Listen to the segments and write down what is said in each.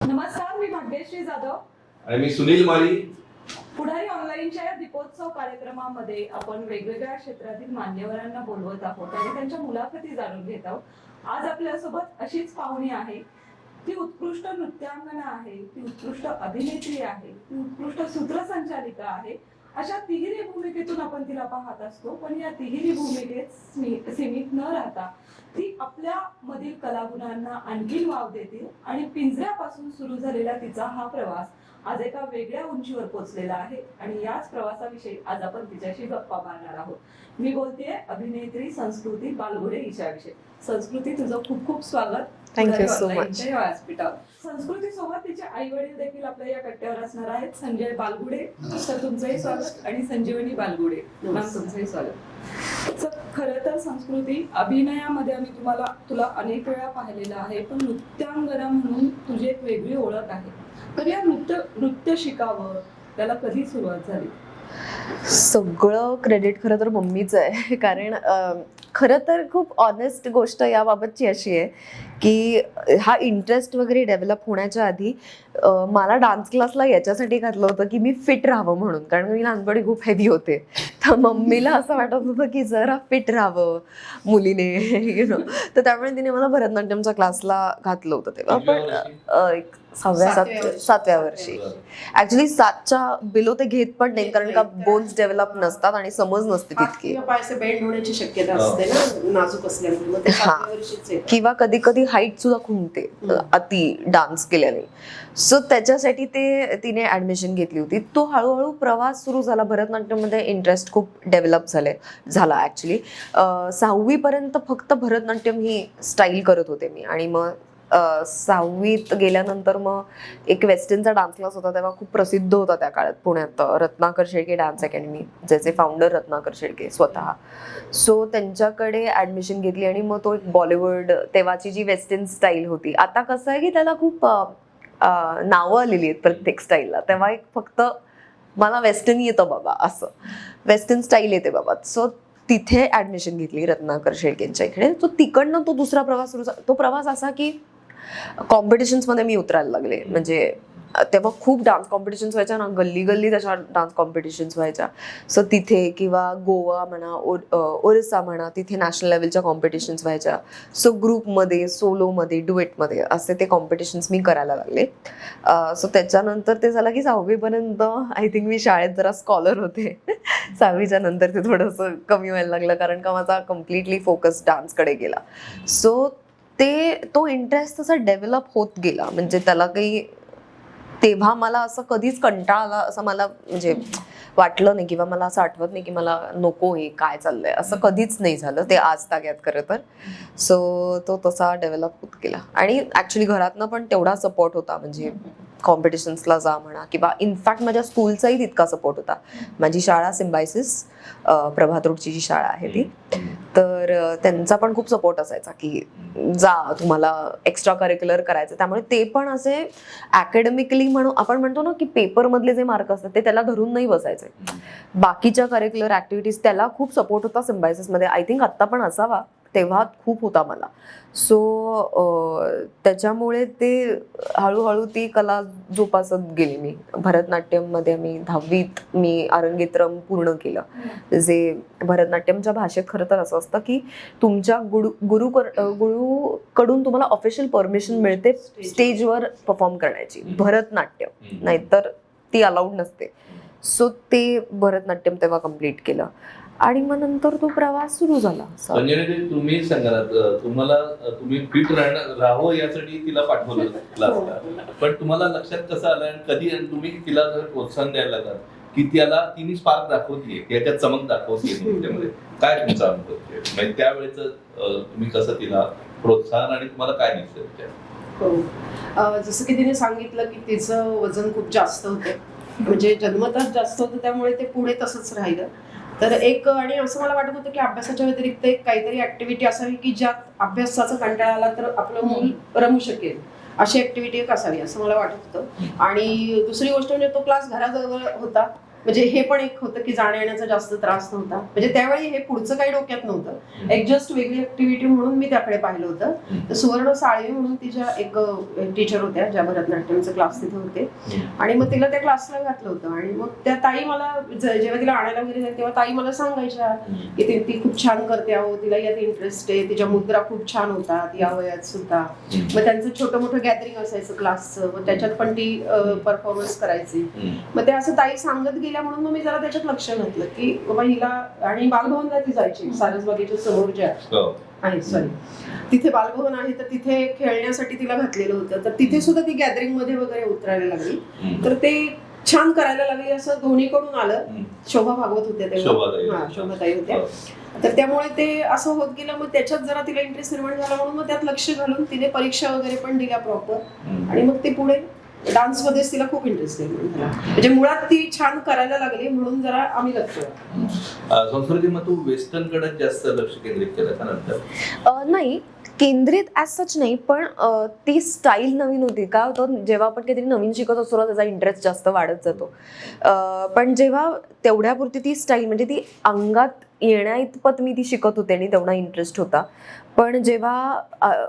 नमस्कार, मी भाग्यश्री जाधव आणि मी सुनील माळी. पुढारी ऑनलाईनच्या या दीपोत्सव कार्यक्रमामध्ये आपण वेगवेगळ्या क्षेत्रातील मान्यवरांना बोलवत आहोत आणि त्यांच्या मुलाखती जाणून घेत आहोत. आज आपल्यासोबत अशीच पाहुणी आहे. ती उत्कृष्ट नृत्यांगना आहे, ती उत्कृष्ट अभिनेत्री आहे, ती उत्कृष्ट सूत्रसंचालिका आहे. अशा तिहेरी भूमिकेतून आपण तिला पाहत असतो, पण या तिहेरी भूमिकेत सीमित न राहता ती आपल्या मधील कलागुणांना आणखी वाव देते आणि पिंजऱ्यापासून सुरू झालेला तिचा हा प्रवास आज एका वेगळ्या उंचीवर पोहोचलेला आहे आणि याच प्रवासाविषयी आज आपण तिच्याशी गप्पा मारणार आहोत. मी बोलतेय अभिनेत्री संस्कृती बालगुडे हिच्याविषयी. संस्कृती, तुझं खूप खूप स्वागत. Thank you so much. संस्कृती सोबत तिचे आई वडील देखील आपल्या या कट्ट्यावर असणार आहेत. संजय बालगुडे तर तुमचंही स्वागत आणि संजीवनी बालगुडे मॅम तुमचंही स्वागत. खरं तर संस्कृती, अभिनयामध्ये आम्ही तुला अनेक वेळा पाहिलेलं आहे, पण नृत्यांगना म्हणून तुझी एक वेगळी ओळख आहे. तर या नृत्य शिकावं त्याला कधी सुरुवात झाली? सगळं क्रेडिट खरं तर मम्मीच आहे. कारण खरं तर खूप ऑनेस्ट गोष्ट याबाबतची अशी आहे की हा इंटरेस्ट वगैरे डेव्हलप होण्याच्या आधी मला डान्स क्लासला याच्यासाठी घातलं होतं की मी फिट राहावं म्हणून. कारण मी लहानपणी खूप हेवी होते, तर मम्मीला असं वाटत होतं की जरा फिट राहावं मुलीने, तर त्यामुळे तिने मला भरतनाट्यमच्या क्लासला घातलं होतं. तेव्हा पण एक 7व्या वर्षी. ऍक्च्युली 7च्या बिलो ते घेत पण नाही, कारण का बोन्स डेव्हलप नसतात आणि समज नसते तितकी. बेंड होण्याची शक्यता असते ना नाजूक असल्यामुळे. किंवा कधी कधी हाईट सुद्धा खुंटते अति डान्स केल्याने. सो त्याच्यासाठी तिने ऍडमिशन घेतली होती. तो हळूहळू प्रवास सुरू झाला. भरतनाट्यममध्ये इंटरेस्ट खूप डेव्हलप झाला ऍक्च्युली. 6वी पर्यंत फक्त भरतनाट्यम ही स्टाईल करत होते मी. आणि मग 6वीत गेल्यानंतर मग एक वेस्टर्नचा डान्स क्लास होता, तेव्हा खूप प्रसिद्ध होता त्या काळात पुण्यात, रत्नाकर शेळके डान्स अकॅडमी, ज्याचे फाउंडर रत्नाकर शेळके स्वतः. सो त्यांच्याकडे ऍडमिशन घेतली आणि मग तो एक बॉलिवूड, तेव्हाची जी वेस्टर्न स्टाईल होती. आता कसं आहे की त्याला खूप नावं आलेली आहेत प्रत्येक स्टाईलला. तेव्हा एक फक्त मला वेस्टर्न येतं बाबा, असं वेस्टर्न स्टाईल येते बाबा. सो तिथे ऍडमिशन घेतली रत्नाकर शेळकेंच्या इकडे. तो तिकडनं तो दुसरा प्रवास सुरू झाला. तो प्रवास असा की कॉम्पिटिशन्समध्ये मी उतरायला लागले. म्हणजे तेव्हा खूप डान्स कॉम्पिटिशन्स व्हायच्या ना, गल्ली गल्ली तशा डान्स कॉम्पिटिशन्स व्हायच्या. सो तिथे किंवा गोवा म्हणा, ओरिसा म्हणा, तिथे नॅशनल लेवलच्या कॉम्पिटिशन्स व्हायच्या. सो ग्रुपमध्ये, सोलोमध्ये, डुएटमध्ये असे ते कॉम्पिटिशन्स मी करायला लागले. सो त्याच्यानंतर ते झालं की 6वीपर्यंत आय थिंक मी शाळेत जरा स्कॉलर होते. 6वीच्या नंतर ते थोडंसं कमी व्हायला लागलं, कारण का माझा कम्प्लिटली फोकस डान्सकडे गेला. सो तो इंटरेस्ट तसा डेव्हलप होत गेला. म्हणजे त्याला काही तेव्हा मला असं कधीच कंटाळा आला असं मला म्हणजे वाटलं नाही, किंवा मला असं आठवत नाही की मला नको हे काय चाललंय, असं कधीच नाही झालं ते आज ताग्यात खरं तर. सो तो तसा डेव्हलप होत गेला. आणि ऍक्च्युली घरातनं पण तेवढा सपोर्ट होता. म्हणजे कॉम्पिटिशन्सला जा म्हणा, किंवा इनफॅक्ट माझ्या स्कूलचाही तितका सपोर्ट होता. माझी शाळा सिम्बायसिस, प्रभात रोडची जी शाळा आहे ती, तर त्यांचा पण खूप सपोर्ट असायचा की जा, तुम्हाला एक्स्ट्रा करिक्युलर करायचं. त्यामुळे ते पण असे अकॅडमिकली आपण म्हणतो ना की पेपरमधले जे मार्क असतात ते त्याला धरून नाही बसायचे. बाकीच्या करिक्युलर ऍक्टिव्हिटीज त्याला खूप सपोर्ट होता सिम्बायसिसमध्ये. आय थिंक आत्ता पण असावा, तेव्हा खूप होता मला. सो त्याच्यामुळे ते हळूहळू ती कला जोपासत गेली मी. भरतनाट्यममध्ये मी 10वीत मी अरंगेत्रम पूर्ण केलं. जे भरतनाट्यमच्या भाषेत खरं तर असं असतं की तुमच्या गुरुकडून तुम्हाला ऑफिशियल परमिशन मिळते स्टेजवर परफॉर्म करण्याची, भरतनाट्यम, नाहीतर ती अलाउड नसते. सो ते भरतनाट्यम तेव्हा कम्प्लीट केलं आणि मग नंतर तो प्रवास सुरू झाला. तुम्ही सांगा ना, तुम्ही फिट राहावं यासाठी तिला पाठवलं क्लासला, पण तुम्हाला लक्षात कसं आलं आणि कधी तुम्ही तिला प्रोत्साहन द्यायला लागला की तिने स्पार्क दाखवतीये, याच्यात चमक दाखवतीये, त्यामध्ये काय तुमचा अनुभव म्हणजे त्यावेळेच तुम्ही कसं तिला प्रोत्साहन आणि तुम्हाला काय दिसतं? हो, जसं की तिने सांगितलं की तिचं वजन खूप जास्त होतं, म्हणजे जन्मतःच जास्त होतं, त्यामुळे ते पुढे तसंच राहिलं. तर आणि असं मला वाटत होतं की अभ्यासाच्या व्यतिरिक्त एक काहीतरी ऍक्टिव्हिटी असावी की ज्यात अभ्यासाचा कंटाळा आला तर आपलं मूल रमू शकेल, अशी ऍक्टिव्हिटी एक असावी असं मला वाटत होतं. आणि दुसरी गोष्ट म्हणजे तो क्लास घराजवळ होता म्हणजे हे पण एक होतं की जाण्या येण्याचा जास्त त्रास नव्हता. म्हणजे त्यावेळी हे पुढचं काही डोक्यात नव्हतं. एक जस्ट वेगळी ऍक्टिव्हिटी म्हणून मी त्याकडे पाहिलं होतं. तर सुवर्ण साळवे म्हणून तिच्या एक टीचर होत्या ज्या भरतनाट्यमचे क्लास तिथे होते, आणि मग तिला त्या क्लासला घातलं होतं. आणि मग त्या ताई मला जेव्हा तिला आणायला वगैरे जाईल तेव्हा ताई मला सांगायच्या की ती खूप छान करते, अहो तिला यात इंटरेस्ट आहे, तिच्या मुद्रा खूप छान होतात या वयात सुद्धा. मग त्यांचं छोटं मोठं गॅदरिंग असायचं क्लासचं, मग त्याच्यात पण ती परफॉर्मन्स करायची. मग ते असं ताई सांगत गेल्या म्हणून मग मी जरा त्याच्यात लक्ष घातलं की बाबा हिला. आणि बालभवनला ती जायची सारसबागेच्या समोर ज्या आहे, सॉरी तिथे बालभवन आहे, तर तिथे खेळण्यासाठी तिला घातलेलं होतं. तर तिथे सुद्धा ती गॅदरिंग मध्ये वगैरे उतरायला लागली. तर ते छान करायला लागली असं दोन्हीकडून आलं. शोभा भागवत होत्या तेव्हा, शोभाताई होत्या. तर त्यामुळे ते असं होत गेलं. मग त्याच्यात जरा तिला इंटरेस्ट निर्माण झाला म्हणून मग त्यात लक्ष घालून तिने परीक्षा वगैरे पण दिल्या प्रॉपर. आणि मग ते पुढे डान्समध्ये तिला खूप इंटरेस्ट निर्माण झाला. म्हणजे मुळात ती छान करायला लागली म्हणून जरा आम्ही लक्ष. संस्कृती, मग तू वेस्टर्न कडे जास्त लक्ष केंद्रित केलं का नंतर? नाही, केंद्रित ॲज सच नाही, पण ती स्टाईल नवीन होती. काय होतं, जेव्हा आपण काहीतरी नवीन शिकत असतो ना त्याचा इंटरेस्ट जास्त वाढत जातो. पण जेव्हा तेवढ्यापुरती ती स्टाईल म्हणजे ती अंगात येण्या इतपत मी ती शिकत होते आणि तेवढा इंटरेस्ट होता. पण जेव्हा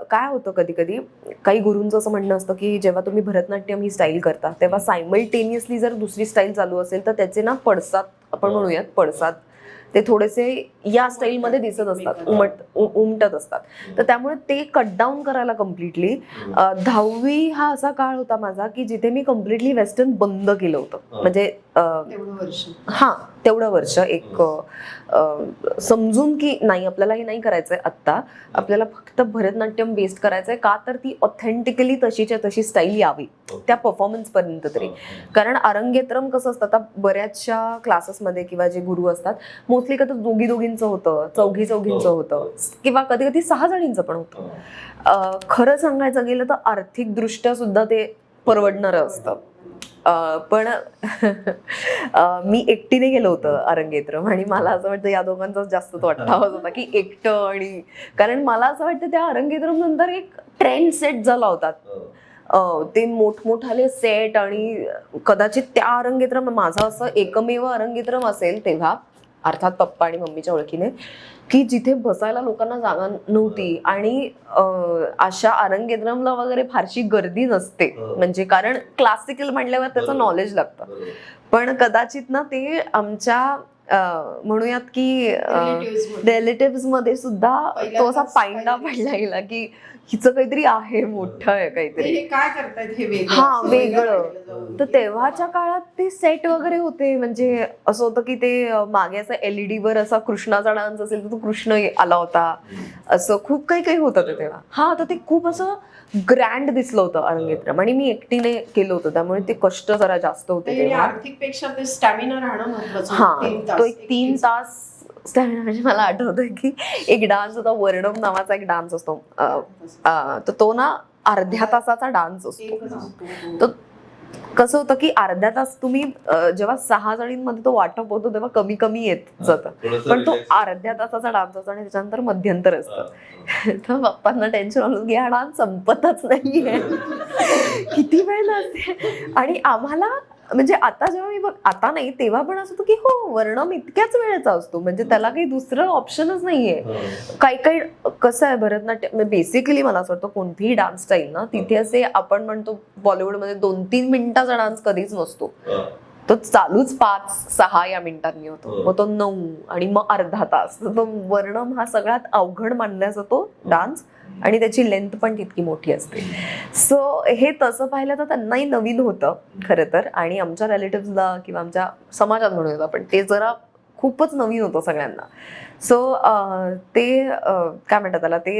काय होतं कधी कधी काही गुरूंचं असं म्हणणं असतं की जेव्हा तुम्ही भरतनाट्यम ही स्टाईल करता तेव्हा सायमल्टेनियसली जर दुसरी स्टाईल चालू असेल तर त्याचे ना पडसाद, आपण म्हणूयात पडसाद, ते थोडेसे या स्टाईलमध्ये दिसत असतात, उमटत असतात. तर त्यामुळे ते कट डाऊन करायला कम्प्लिटली 10वी हा असा काळ होता माझा की जिथे मी कम्प्लिटली वेस्टर्न बंद केलं होतं. म्हणजे तेवढं वर्ष एक समजून की नाही, आपल्याला हे नाही करायचंय आत्ता, आपल्याला फक्त भरतनाट्यम बेस्ड करायचंय. का तर ती ऑथेंटिकली तशीच्या तशी स्टाईल यावी त्या परफॉर्मन्स पर्यंत तरी. कारण अरंगेत्रम कसं असतं, आता बऱ्याचशा क्लासेसमध्ये किंवा जे गुरु असतात मोस्टली का दोघींचं होतं, चौघींचं होतं, किंवा कधी कधी 6 जणींचं पण होतं. खरं सांगायचं गेलं तर आर्थिक दृष्ट्या सुद्धा ते परवडणारं असतं. पण मी एकटीने गेलो होतं अरंगेत्रम, आणि मला असं वाटतं या दोघांचा जास्त तो आवाज होता की एकटं. आणि कारण मला असं वाटतं त्या अरंगेत्रम नंतर एक ट्रेंड सेट झाला होता. ते मोठमोठाले सेट, आणि कदाचित त्या अरंगेत्रम माझा असं एकमेव अरंगेत्रम असेल तेव्हा, अर्थात पप्पा आणि मम्मीच्या ओळखीने, की जिथे बसायला लोकांना जागा नव्हती. आणि अशा अरंगेत्रमला वगैरे फारशी गर्दी नसते, म्हणजे कारण क्लासिकल म्हणल्यावर त्याचं नॉलेज लागतं. पण कदाचित ना ते आमच्या म्हणूयात की रिलेटिव्ह मध्ये सुद्धा तो असा पायंडा पडला गेला की हिचं काहीतरी आहे, मोठं आहे काहीतरी, काय करतायत हे वेगळं. तर तेव्हाच्या काळात ते सेट वगैरे होते. म्हणजे असं होतं की ते मागे असं LED वर असा कृष्णाचा डान्स असेल तर तो कृष्ण आला होता, असं खूप काही होतं ते तेव्हा. तर ते खूप असं ग्रँड दिसलं होतं अरंगेत्रम, आणि मी एकटीने केलं होतं त्यामुळे ते कष्ट जरा जास्त होते. आर्थिक पेक्षा ते स्टॅमिना राहणं महत्त्वाचं. तो एक 3 तास स्टॅमिना. म्हणजे मला आठवतंय की एक डान्स होता, वर्णम नावाचा एक डान्स असतो, तर तो ना अर्ध्या तासाचा डान्स असतो. तर कसं होतं की अर्ध्या तास तुम्ही जेव्हा 6 जणींमध्ये तो वाटप होतो तेव्हा कमी कमी येत जातं, पण तो अर्ध्या तासाचा डान्स असतो आणि त्याच्यानंतर मध्यंतर असतं. तर बाप्पांना टेन्शन आलं की हा डान्स संपतच नाहीये, किती वेळ लागते. आणि आम्हाला म्हणजे आता जेव्हा मी आता नाही तेव्हा पण असं होतं की हो, वर्णम इतक्याच वेळेचा असतो, म्हणजे त्याला काही दुसरं ऑप्शनच नाहीये. काही कसं आहे भरतनाट्यम बेसिकली मला असं वाटतं कोणतीही डान्स स्टाईल ना, तिथे असे आपण म्हणतो बॉलिवूडमध्ये 2-3 मिनिटाचा डान्स कधीच नसतो. तो चालूच 5-6 या मिनिटांनी होतो, मग तो 9 आणि मग अर्धा तास. तो वर्णम हा सगळ्यात अवघड मानला जातो डान्स, आणि त्याची लेंथ पण तितकी मोठी असते. सो हे तसं पाहिलं तर त्यांनाही नवीन होतं खरं तर, आणि आमच्या रिलेटिव्हला किंवा आमच्या समाजात म्हणूयात आपण, ते जरा खूपच नवीन होतं सगळ्यांना. सो ते काय म्हणतात त्याला, ते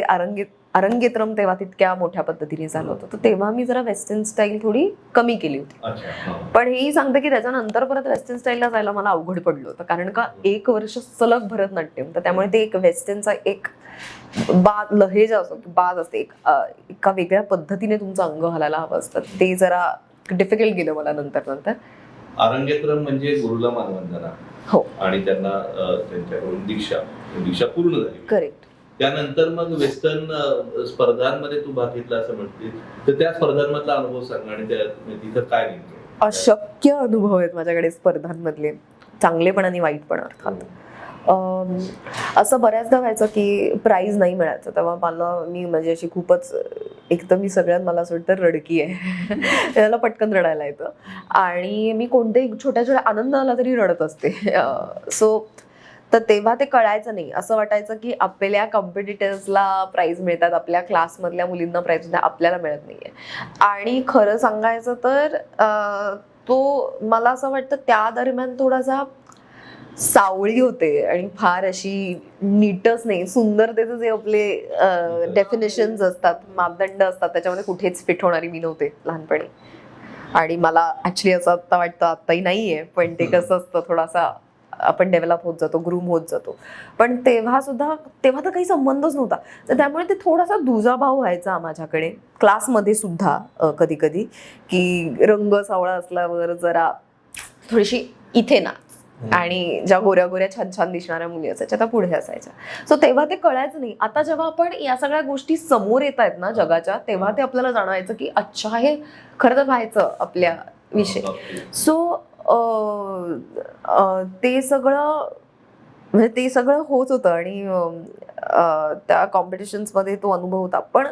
अरंगेत्रम तेव्हा तितक्या मोठ्या पद्धतीने झालं होतं. तर तेव्हा मी जरा वेस्टर्न स्टाईल थोडी कमी केली होती. पण हेही सांगते की त्याच्यानंतर परत वेस्टर्न स्टाईलला जायला मला अवघड पडलं होतं, कारण का 1 वर्ष सलग भरतनाट्यम, तर त्यामुळे ते एक वेस्टर्नचा एक लहेजा असतो, बाज असते, एका वेगळ्या पद्धतीने तुमचं अंग हलायला हवं असतं. ते जरा डिफिकल्ट गेलं मला नंतर. अरंगेत्रम म्हणजे गुरुला मानवंदना, हो, आणि त्यांना त्यांच्याकडून दीक्षा पूर्ण झाली. करेक्ट. त्यानंतर मग वेस्टर्न स्पर्धांमध्ये तू भाग घेतला असं म्हणते, तर त्या स्पर्धांमधला अनुभव सांग, आणि तिथं काय नेमकं? अशक्य अनुभव आहेत माझ्याकडे स्पर्धांमधले, चांगले पण आणि वाईट पण अर्थात. असं बऱ्याचदा व्हायचं की प्राईज नाही मिळायचं, तेव्हा मी म्हणजे अशी खूपच, एक तर मी सगळ्यात मला असं वाटतं रडकी आहे त्याला पटकन रडायला येतं आणि मी कोणत्याही छोट्या छोट्या आनंद आला तरी रडत असते. तर तेव्हा ते कळायचं नाही, असं वाटायचं की आपल्या कॉम्पिटिटर्सला प्राईज मिळतात, आपल्या क्लासमधल्या मुलींना प्राईज मिळतात, आपल्याला मिळत नाहीये. आणि खरं सांगायचं तर तो मला असं वाटतं त्या दरम्यान थोडासा सावळी होते आणि फार अशी नीटच नाही, सुंदरतेचे जे आपले डेफिनेशन्स असतात, मापदंड असतात, त्याच्यामध्ये कुठेच फिट होणारी मी नव्हते लहानपणी. आणि मला ऍक्च्युली असं आता वाटतं, आत्ताही नाहीये, पण ते कसं असतं, थोडासा आपण डेव्हलप होत जातो, ग्रूम होत जातो. पण तेव्हा तर काही संबंधच नव्हता, तर त्यामुळे ते थोडासा दुजाभाव व्हायचा माझ्याकडे क्लासमध्ये सुद्धा कधी कधी, की रंग सावळा असल्यावर जरा थोडीशी इथे ना, आणि ज्या गोऱ्या गोऱ्या छान छान दिसणाऱ्या मुली असायच्या त्या पुढे असायच्या. सो तेव्हा ते कळायचं नाही. आता जेव्हा आपण या सगळ्या गोष्टी समोर येत आहेत ना जगाच्या, तेव्हा ते आपल्याला जाणवायचं की अच्छा, हे खरं तर व्हायचं आपल्या विषय. सो ते सगळं होत होतं आणि त्या कॉम्पिटिशन्समध्ये तो अनुभव होता. पण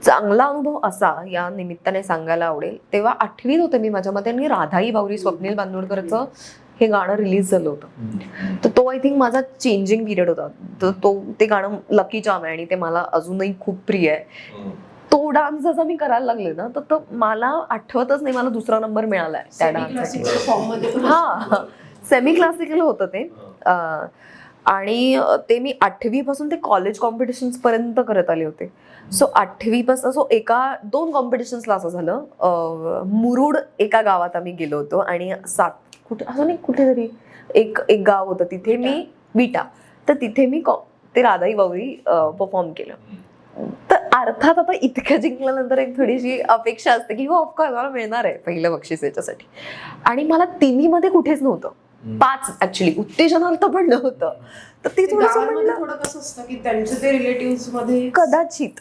चांगला अनुभव असा या निमित्ताने सांगायला आवडेल, तेव्हा 8वीत होते मी माझ्या मते, आणि राधाई बावरी स्वप्नील बांदोडकरचं हे गाणं रिलीज झालं होतं. तर तो आय थिंक माझा चेंजिंग पिरियड होता. तर ते गाणं लकी चार्म आहे आणि ते मला अजूनही खूप प्रिय आहे. तो डान्स जसा मी करायला लागले ना, तर मला आठवतच नाही मला दुसरा नंबर मिळालाय त्या डान्ससाठी. हा, सेमी क्लासिकल होतं ते. आणि ते मी 8वी पासून ते कॉलेज कॉम्पिटिशन्स पर्यंत करत आले होते. सो 8वी पासून दोन कॉम्पिटिशन्सला असं झालं, मुरुड एका गावात आम्ही गेलो होतो आणि कुठेतरी एक गाव होतं, तिथे मी विटा, तर तिथे मी ते राधाई बावरी परफॉर्म केलं. तर अर्थात आता इतकं जिंकल्यानंतर एक थोडीशी अपेक्षा असते की हो ऑफकोर्स मला मिळणार आहे पहिलं बक्षीस याच्यासाठी. आणि मला तिन्हीमध्ये कुठेच नव्हतं, 5 ऍक्च्युली उत्तेजनाला पण नव्हतं. तर ते थोडं कसं असतं की त्यांचे ते रिलेटिव्ह मध्ये कदाचित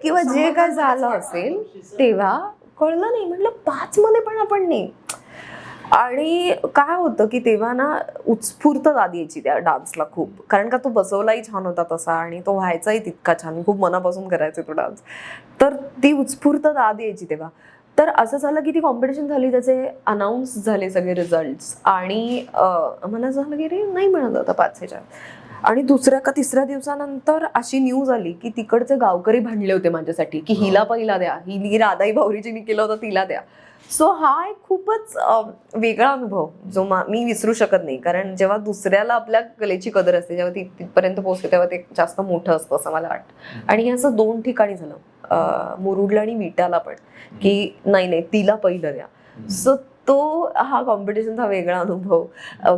किंवा जे काय झालं असेल तेव्हा कळलं नाही, म्हटलं 5 मध्ये पण आपण नाही. आणि काय होतं की तेव्हा ना उत्स्फूर्त दाद यायची त्या डान्सला खूप, कारण का तो बसवलाही छान होता तसा आणि तो व्हायचाही तितका छान, खूप मनापासून करायचे तो डान्स. तर ती उत्स्फूर्त दाद यायची तेव्हा. तर असं झालं की ती कॉम्पिटिशन झाली, त्याचे अनाऊन्स झाले सगळे रिझल्ट्स, आणि मला झालं की रे नाही मिळत आता 5 आणि दुसऱ्या का तिसऱ्या दिवसानंतर अशी न्यूज आली की तिकडचे गावकरी भांडले होते माझ्यासाठी की हिला पहिला द्या, ही राधाई बावरी जिने केलं होतं तिला द्या. सो हा एक खूपच वेगळा अनुभव जो मी विसरू शकत नाही, कारण जेव्हा दुसऱ्याला आपल्या कलेची कदर असते, जेव्हा ती तिथपर्यंत पोहोचते तेव्हा ते जास्त मोठं असतं असं मला वाटतं. आणि हे असं 2 ठिकाणी झालं, मुरुडला आणि विटाला पण, की नाही तिला पहिलं द्या. सो तो हा कॉम्पिटिशनचा वेगळा अनुभव.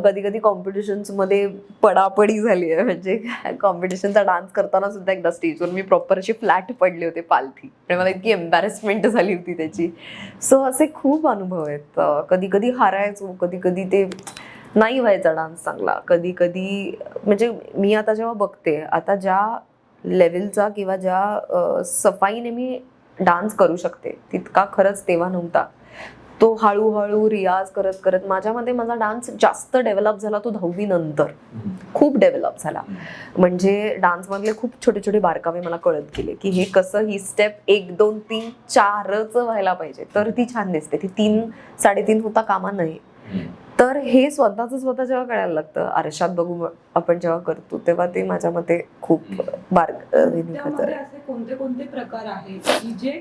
कधी कधी कॉम्पिटिशन्समध्ये पडापडी झाली आहे, म्हणजे कॉम्पिटिशनचा डान्स करताना सुद्धा एकदा स्टेजवर मी प्रॉपर अशी फ्लॅट पडली होते पालथी, आणि मला इतकी एम्बॅरेसमेंट झाली होती त्याची. सो असे खूप अनुभव आहेत. कधी कधी हारायचो, कधी कधी ते नाही व्हायचा डान्स चांगला, कधी कधी म्हणजे मी आता जेव्हा बघते, आता ज्या लेवलचा किंवा ज्या सफाईने मी डान्स करू शकते तितका खरंच तेव्हा नव्हता. तो हळूहळू रियाज करत करत माझ्यामध्ये माझा डान्स जास्त डेव्हलप झाला तो 10वी नंतर, खूप डेव्हलप झाला. म्हणजे डान्समधले खूप छोटे छोटे बारकावे मला कळत गेले की हे कसं, ही स्टेप 1 2 3 4च व्हायला पाहिजे तर ती छान दिसते, ती 3 3.5 होता कामा नये. तर हे स्वतः जेव्हा कळायला लागतं, आरशात बघू आपण जेव्हा करतो तेव्हा ते माझ्या मते खूप त्यामध्ये असे कोणते कोणते प्रकार आहेत की जे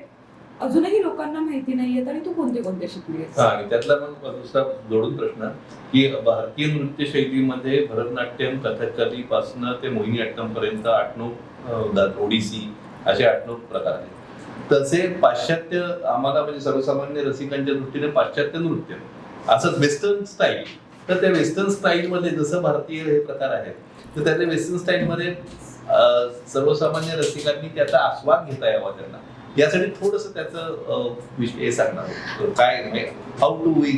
अजूनही लोकांना माहिती नाहीयेत आणि तू कोणते कोणते शिकलीस? आणि त्यातला पण दुसरा जोडून प्रश्न की भारतीय नृत्य शैलीमध्ये भरतनाट्यम, कथकली पासून ते मोहिनीअट्टम पर्यंत 8-9 ओडिसी असे 8-9 प्रकार आहेत. तसे पाश्चात्य आम्हाला म्हणजे सर्वसामान्य रसिकांच्या दृष्टीने पाश्चात्य नृत्य असंच वेस्टर्न स्टाईल, तर त्या वेस्टर्न स्टाईलमध्ये जसं भारतीय हे प्रकार आहेत, तर त्याच्या वेस्टर्न स्टाईलमध्ये सर्वसामान्य रसिकांनी त्याचा आस्वाद घेता यावा त्यांना, यासाठी थोडस त्याचं विषय सांगणार काय, हाऊ टू वी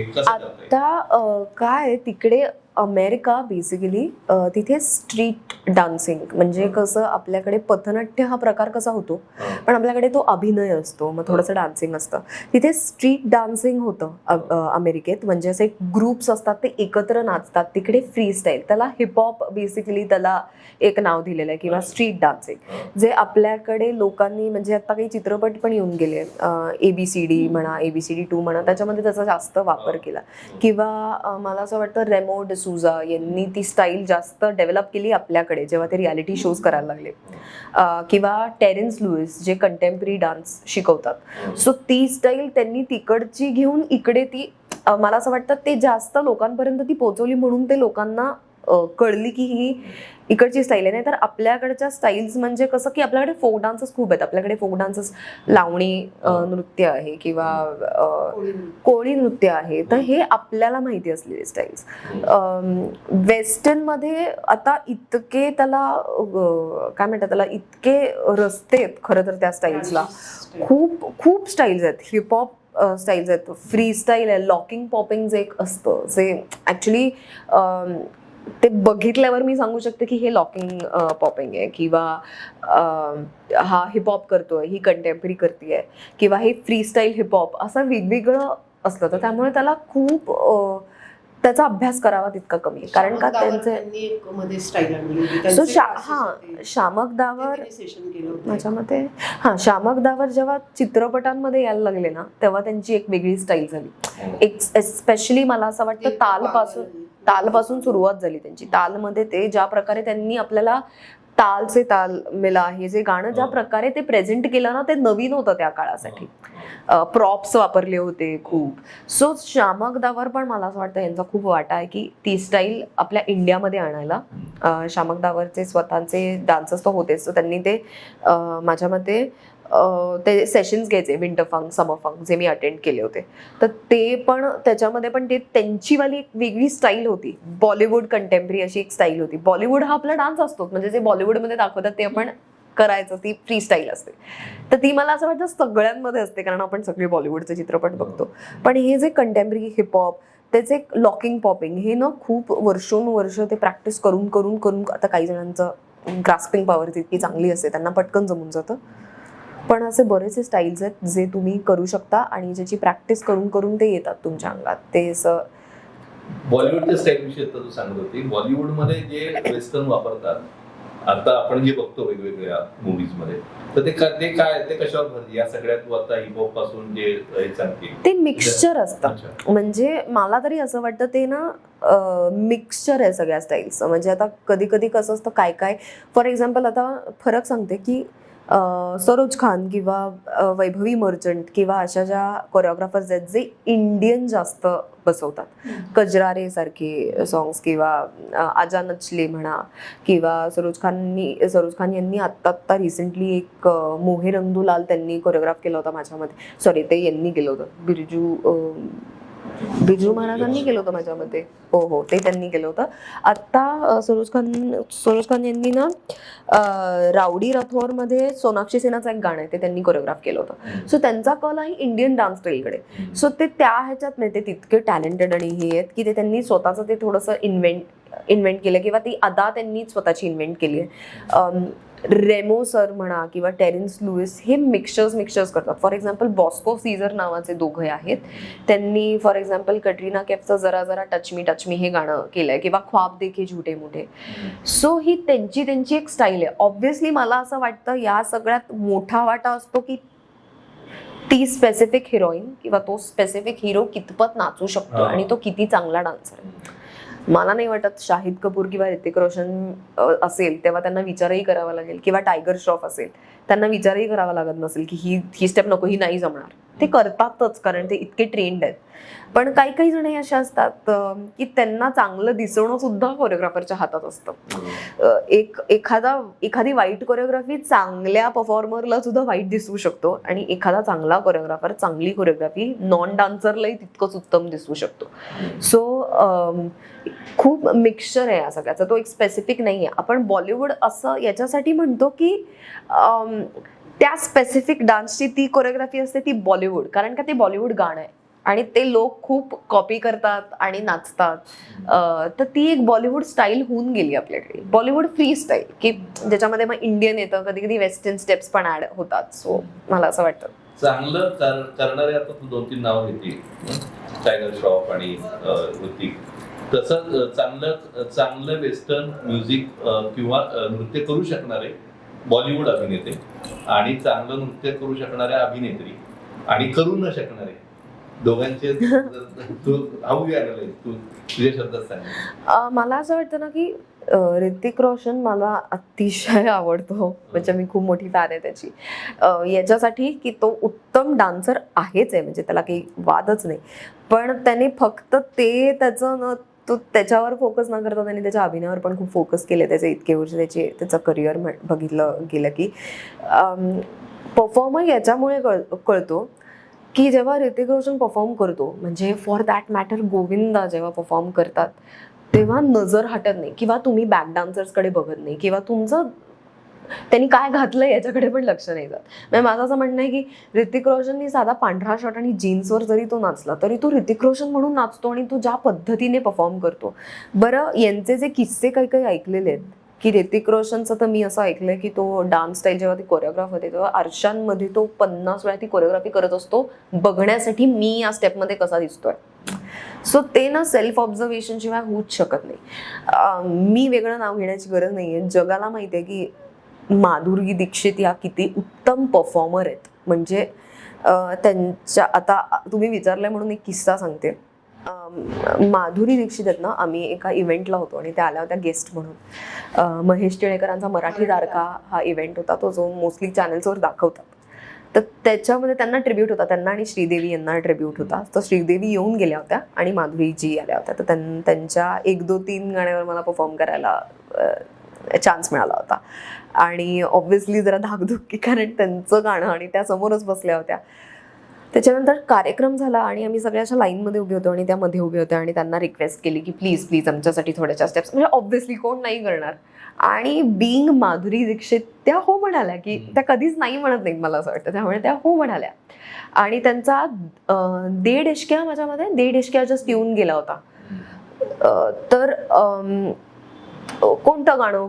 कसं आता काय तिकडे अमेरिका बेसिकली तिथे स्ट्रीट डान्सिंग म्हणजे कसं आपल्याकडे पथनाट्य हा प्रकार कसा होतो पण आपल्याकडे तो अभिनय असतो मग थोडंसं डान्सिंग असतं तिथे स्ट्रीट डान्सिंग होतं अमेरिकेत म्हणजे असे ग्रुप्स असतात ते एकत्र नाचतात तिकडे फ्री स्टाईल त्याला हिपहॉप बेसिकली त्याला एक नाव दिलेलं आहे किंवा स्ट्रीट डान्सिंग जे आपल्याकडे लोकांनी म्हणजे आता काही चित्रपट पण येऊन गेले ABCD म्हणा ABCD 2 म्हणा त्याच्यामध्ये त्याचा जास्त वापर केला किंवा मला असं वाटतं रेमो डिसूजा यांनी ती स्टाईल जास्त डेव्हलप केली आपल्याकडे जेव्हा ते रियालिटी शोज करायला लागले किंवा टेरेन्स लुईस जे कंटेम्पररी डान्स शिकवतात सो ती स्टाईल त्यांनी तिकडची घेऊन इकडे ती मला असं वाटतं ते जास्त लोकांपर्यंत ती पोहोचवली म्हणून ते लोकांना कळली की ही इकडची स्टाईल आहे नाही तर आपल्याकडच्या स्टाईल्स म्हणजे कसं की आपल्याकडे फोक डान्सेस खूप आहेत आपल्याकडे फोक डान्सेस लावणी नृत्य आहे किंवा कोळी नृत्य आहे तर हे आपल्याला माहिती असलेले स्टाईल्स वेस्टर्नमध्ये आता इतके त्याला काय म्हणतात त्याला इतके रस्ते आहेत खरं तर त्या स्टाईल्सला खूप खूप स्टाईल्स आहेत हिपहॉप स्टाईल्स आहेत फ्री स्टाईल आहे लॉकिंग पॉपिंग जे एक असतं जे ॲक्च्युली ते बघितल्यावर मी सांगू शकते की हे लॉकिंग पॉपिंग आहे किंवा हा हिपहॉप करतोय ही कंटेम्पररी करते किंवा हे फ्री स्टाईल हिपहॉप असं वेगवेगळं असलं तर त्यामुळे त्याला खूप त्याचा अभ्यास करावा तितका कमी आहे कारण का त्यांचे सो शामक दावर माझ्या मते शामक दावर जेव्हा चित्रपटांमध्ये यायला लागले ना तेव्हा त्यांची एक वेगळी स्टाईल झाली एक स्पेशली मला असं वाटतं तालपासून सुरुवात झाली त्यांची तालमध्ये ते ज्या प्रकारे त्यांनी आपल्याला तालचे ताल मिला हे जे गाणं ज्या प्रकारे ते प्रेझेंट केलं ना ते नवीन होतं त्या काळासाठी प्रॉप्स वापरले होते खूप सो शामक दावर पण मला असं वाटतं यांचा खूप वाटा आहे की ती स्टाईल आपल्या इंडियामध्ये आणायला शामक दावरचे स्वतःचे डान्सर्स तर होतेच तर त्यांनी ते माझ्या मते ते सेशन्स घ्यायचे विंटर फंक समर फंक जे मी अटेंड केले होते तर ते पण त्याच्यामध्ये पण ते त्यांचीवाली एक वेगळी स्टाईल होती बॉलिवूड कंटेम्पररी अशी एक स्टाईल होती बॉलिवूड हा आपला डान्स असतो म्हणजे जे बॉलिवूडमध्ये दाखवतात ते आपण करायचं ती फ्री स्टाईल असते तर ती मला असं वाटतं सगळ्यांमध्ये असते कारण आपण सगळे बॉलिवूडचे चित्रपट बघतो पण हे जे कंटेम्पररी हिपहॉप त्याचे एक लॉकिंग पॉपिंग हे ना खूप वर्षोनुवर्ष ते प्रॅक्टिस करून करून करून आता काही जणांचं ग्रास्पिंग पॉवर इतकी चांगली असते त्यांना पटकन जमून जातं पण असे बरेचसे स्टाईल्स आहेत जे तुम्ही करू शकता आणि ज्याची प्रॅक्टिस करून करून ते येतात तुमच्या अंगात ते असं बॉलिवूडच्या स्टाईल विषयी आता तू सांगत होती बॉलिवूडमध्ये जे वेस्टर्न वापरतात आता आपण जे बघतो वेगवेगळ्या मूवीज मध्ये तर ते काय ते कशावर भरते या सगळ्यात तू आता हिपहॉप पासून जे सांगते ते मिक्सचर असतं म्हणजे मला तरी असं वाटतं ते ना मिक्सचर आहे सगळ्या स्टाईल्स म्हणजे आता कधी कधी कसं असतं काय काय फॉर एक्झाम्पल आता फरक सांगते की सरोज खान किंवा वैभवी मर्चंट किंवा अशा ज्या कोरिओग्राफर्स आहेत जे इंडियन जास्त बसवतात कजरारे सारखे सॉंग्स किंवा आजा नचले म्हणा किंवा सरोज खान यांनी आत्ता रिसेंटली एक मोहे रंगदू लाल त्यांनी कोरिओग्राफ केला होता माझ्यामध्ये सॉरी ते यांनी केलं होतं बिजू महाराजांनी केलं होतं माझ्या मते हो ते त्यांनी केलं होतं आत्ता सरोज खान यांनी ना रावडी राठौरमध्ये सोनाक्षी सिन्हाचं एक गाणं आहे ते त्यांनी कोरिओग्राफ केलं होतं सो त्यांचा कल आहे इंडियन डान्स स्टाईलकडे सो ते त्या ह्याच्यात नाही ते तितके टॅलेंटेड आणि हे आहेत की ते त्यांनी स्वतःचं ते थोडंसं इन्व्हेंट केलं किंवा ती अदा त्यांनी स्वतःची इन्व्हेंट केली आहे रेमो सर म्हणा किंवा टेरेन्स लुईस हे मिक्सचर्स करतात फॉर एक्झाम्पल बॉस्को सीझर नावाचे दोघे आहेत त्यांनी फॉर एक्झाम्पल कटरीना कैफचं जरा जरा टच मी हे गाणं केलंय किंवा ख्वाब देखे झुटे मुठे सो ही त्यांची एक स्टाईल आहे ऑब्व्हियसली मला असं वाटतं या सगळ्यात मोठा वाटा असतो की ती स्पेसिफिक हिरोईन किंवा तो स्पेसिफिक हिरो कितपत नाचू शकतो आणि तो किती चांगला डान्सर आहे मला नाही वाटत शाहिद कपूर किंवा ऋतिक रोशन असेल तेव्हा त्यांना विचारही करावा लागेल किंवा टायगर श्रॉफ असेल त्यांना विचारही करावा लागत नसेल की ही स्टेप नको ही नाही जमणार ते करतातच कारण ते इतके ट्रेंड आहेत पण काही जण असे असतात की त्यांना चांगलं दिसणं सुद्धा कोरिओग्राफरच्या हातात असतं एखादी वाईट कोरिओग्राफी चांगल्या परफॉर्मरला सुद्धा वाईट दिसू शकतो आणि एखादा चांगला कोरिओग्राफर चांगली कोरिओग्राफी नॉन डान्सरलाही तितकंच उत्तम दिसू शकतो सो खूप मिक्सचर आहे या सगळ्याचा तो एक स्पेसिफिक नाही आहे आपण बॉलिवूड असं याच्यासाठी म्हणतो की त्या स्पेसिफिक डान्सची ती कोरिओग्राफी असते ती बॉलिवूड कारण का ते बॉलिवूड गाणं आहे आणि ते लोक खूप कॉपी करतात आणि नाचतात. तर ती एक बॉलिवूड स्टाईल होऊन गेली आपल्याकडे, बॉलिवूड फ्री स्टाईल, की ज्याच्यामध्ये मग इंडियन येतं, कधी कधी वेस्टर्न स्टेप्स पण ऍड होतात. सो मला असं वाटतं चांगलं करणारे आता तू 2-3 नाव घेतली, टायगर श्रॉफ आणि ऋतिक. तसं चांगलं वेस्टर्न म्युझिक किंवा नृत्य करू शकणारे बॉलिवूड अभिनेते आणि चांगलं नृत्य करू शकणाऱ्या अभिनेत्री आणि करू न शकणारे दोघांचे तू हाऊ यू अॅनलाइज, तू तुझ्या शब्दात सांग. मला असं वाटतं ना की ऋतिक रोशन मला अतिशय आवडतो, म्हणजे मी खूप मोठी फॅन आहे त्याची. याच्यासाठी की तो उत्तम डान्सर आहेच आहे, म्हणजे त्याला काही वादच नाही. पण त्याने फक्त ते त्याचं तो त्याच्यावर फोकस न करता त्यांनी त्याच्या अभिनयावर पण खूप फोकस केले. त्याचे इतके वर्ष त्याचं करिअर बघितलं गेलं की परफॉर्मर याच्यामुळे कळतो की जेव्हा ऋतिक रोशन परफॉर्म करतो, म्हणजे फॉर दॅट मॅटर गोविंदा जेव्हा परफॉर्म करतात, तेव्हा नजर हटत नाही किंवा तुम्ही बॅक डान्सर्सकडे बघत नाही किंवा तुमचं त्यांनी काय घातलं याच्याकडे पण लक्ष नाही जात. म्हणजे माझं असं म्हणणं आहे की ऋतिक रोशननी साधा पांढरा शर्ट आणि जीन्सवर जरी तो नाचला तरी तो ऋतिक रोशन म्हणून नाचतो आणि तो ज्या पद्धतीने परफॉर्म करतो. बरं, यांचे जे किस्से काही काही ऐकलेले आहेत की ऋतिक रोशनचं, तर मी असं ऐकलंय की तो डान्स स्टाईल जेव्हा ती कोरिओग्राफ होते तेव्हा आरशांमध्ये तो 50 वेळा ती कोरिओग्राफी करत असतो बघण्यासाठी मी या स्टेपमध्ये कसा दिसतोय. सो ते ना सेल्फ ऑब्झर्वेशन शिवाय होऊच शकत नाही. मी वेगळं नाव घेण्याची गरज नाहीये. जगाला माहिती आहे की माधुरी दीक्षित या किती उत्तम परफॉर्मर आहेत. म्हणजे त्यांच्या, आता तुम्ही विचारलंय म्हणून एक किस्सा सांगते. माधुरी दीक्षित आहेत ना, आम्ही एका इव्हेंटला होतो आणि त्या आल्या होत्या गेस्ट म्हणून. महेश टिळेकरांचा मराठी तारका हा इव्हेंट होता, तो जो मोस्टली चॅनल्सवर दाखवतात. तर त्याच्यामध्ये त्यांना ट्रिब्यूट होता, त्यांना आणि श्रीदेवी यांना ट्रिब्यूट होता. तर श्रीदेवी येऊन गेल्या होत्या आणि माधुरीजी आल्या होत्या. तर त्यांच्या 1-2-3 गाण्यावर मला परफॉर्म करायला चान्स मिळाला होता. आणि ऑब्व्हियसली जरा धाकधुकी, कारण त्यांचं गाणं आणि त्या समोरच बसल्या होत्या. त्याच्यानंतर कार्यक्रम झाला आणि आम्ही सगळ्या अशा लाईनमध्ये उभे होतो आणि त्या मध्ये उभे होत्या आणि त्यांना रिक्वेस्ट केली की प्लीज प्लीज आमच्यासाठी थोड्याशा स्टेप्स. म्हणजे ऑब्व्हियसली कोण नाही करणार. आणि बिंग माधुरी दीक्षित त्या हो म्हणाल्या, की त्या कधीच नाही म्हणत नाहीत मला असं वाटतं, त्यामुळे त्या हो म्हणाल्या. आणि त्यांचा 1.5 इश्क्या माझ्यामध्ये 1.5 इश्क्या जस्ट येऊन गेला होता. तर कोणतं गाणं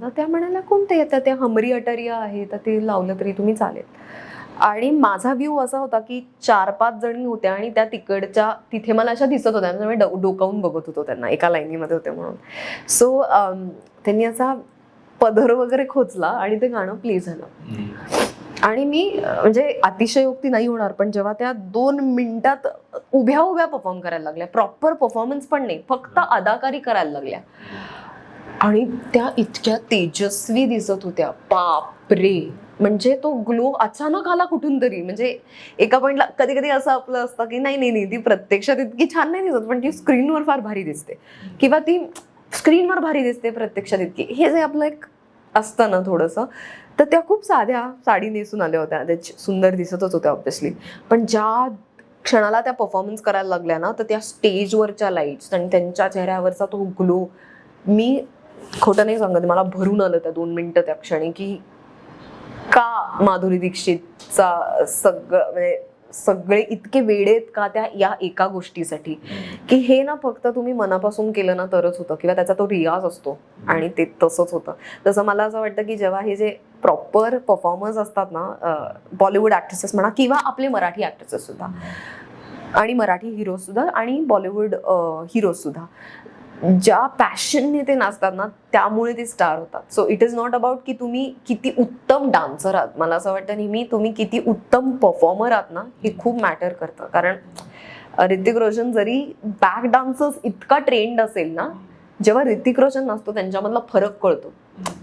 तर त्या म्हणाल्या कोणतं येतं, ते हमरी अटरिया आहे तर ते लावलं तरी तुम्ही चालेल. आणि माझा व्ह्यू असा होता की 4-5 जणी होत्या आणि त्या तिकडच्या तिथे मला अशा दिसत होत्या, म्हणजे मी डोकावून बघत होतो त्यांना, एका लाईनीमध्ये होते म्हणून. सो त्यांनी असा पदर वगैरे खोचला आणि ते गाणं प्ले झालं. आणि मी, म्हणजे अतिशयोक्ती नाही होणार, पण जेव्हा त्या 2 मिनिटात उभ्या उभ्या परफॉर्म करायला लागल्या, प्रॉपर परफॉर्मन्स पण नाही, फक्त अदाकारी करायला लागल्या आणि त्या इतक्या तेजस्वी दिसत होत्या, बापरे. म्हणजे तो ग्लो अचानक आला कुठून तरी. म्हणजे एका पॉईंटला कधी कधी असं आपलं असतं की नाही ती प्रत्यक्षात इतकी छान नाही दिसत, पण ती स्क्रीनवर फार भारी दिसते, किंवा ती स्क्रीनवर भारी दिसते प्रत्यक्षात इतकी, हे जे आपलं एक असतं ना थोडंसं. तर त्या खूप साध्या साडी नेसून आल्या होत्या, त्या सुंदर दिसतच होत्या ऑब्व्हियसली. पण ज्या क्षणाला त्या परफॉर्मन्स करायला लागल्या ना, तर त्या स्टेजवरच्या लाईट्स आणि त्यांच्या चेहऱ्यावरचा तो ग्लो, मी खोटं नाही सांगत, मला भरून आलं त्या 2 मिनिटं त्या क्षणी, की का माधुरी दीक्षितचा म्हणजे सगळे इतके वेडेत का त्या या एका गोष्टीसाठी, की हे ना फक्त तुम्ही मनापासून केलं ना तरच होतं, किंवा त्याचा तो रियाज असतो आणि ते तसंच होतं. तसं मला असं वाटतं की जेव्हा हे जे प्रॉपर परफॉर्मर्स असतात ना, बॉलिवूड ॲक्ट्रेसेस म्हणा किंवा आपले मराठी ॲक्ट्रेसेस सुद्धा आणि मराठी हिरोज सुद्धा आणि बॉलिवूड हिरोज सुद्धा, ज्या पॅशनने ते नाचतात ना, त्यामुळे ते स्टार होतात. So it is not about की तुम्ही किती उत्तम डान्सर आहात. मला असं वाटतं नेहमी तुम्ही किती उत्तम परफॉर्मर आहात ना, हे खूप मॅटर करतं. कारण ऋतिक रोशन जरी बॅक डान्सर्स इतका ट्रेंड असेल ना, जेव्हा ऋतिक रोशन नाचतो त्यांच्यामधला फरक कळतो.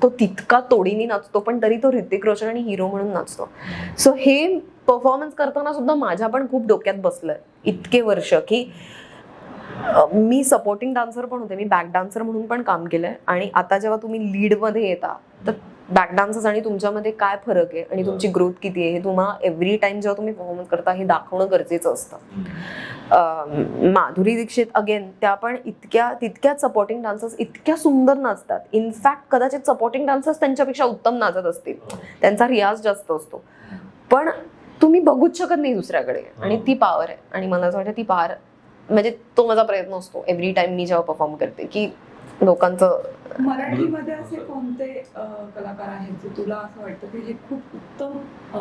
तो तितका तोडीने नाचतो, पण तरी तो ऋतिक रोशन आणि हिरो म्हणून नाचतो. सो हे परफॉर्मन्स करताना सुद्धा माझ्या पण खूप डोक्यात बसलंय इतके वर्ष, की मी सपोर्टिंग डान्सर पण होते, मी बॅक डान्सर म्हणून पण काम केलंय. आणि आता जेव्हा तुम्ही लीडमध्ये येता, तर बॅक डान्सर्स आणि तुमच्यामध्ये काय फरक आहे आणि तुमची ग्रोथ किती आहे हे तुम्हाला एव्हरी टाइम जेव्हा तुम्ही परफॉर्मन्स करता हे दाखवणं गरजेचं असतं. माधुरी दीक्षित अगेन, त्या पण तितक्याच सपोर्टिंग डान्सर्स इतक्या सुंदर नाचतात. इनफॅक्ट कदाचित सपोर्टिंग डान्सर्स त्यांच्यापेक्षा उत्तम नाचत असतील, त्यांचा रियाज जास्त असतो. पण तुम्ही बघूच शकत नाही दुसऱ्याकडे, आणि ती पॉवर आहे. आणि मला असं वाटतं ती पॉवर, म्हणजे तो माझा प्रयत्न असतो एव्हरी टाइम मी जेव्हा परफॉर्म करते, की लोकांचं. मराठीमध्ये असे कोणते कलाकार आहेत जे तुला असं वाटतं की हे खूप उत्तम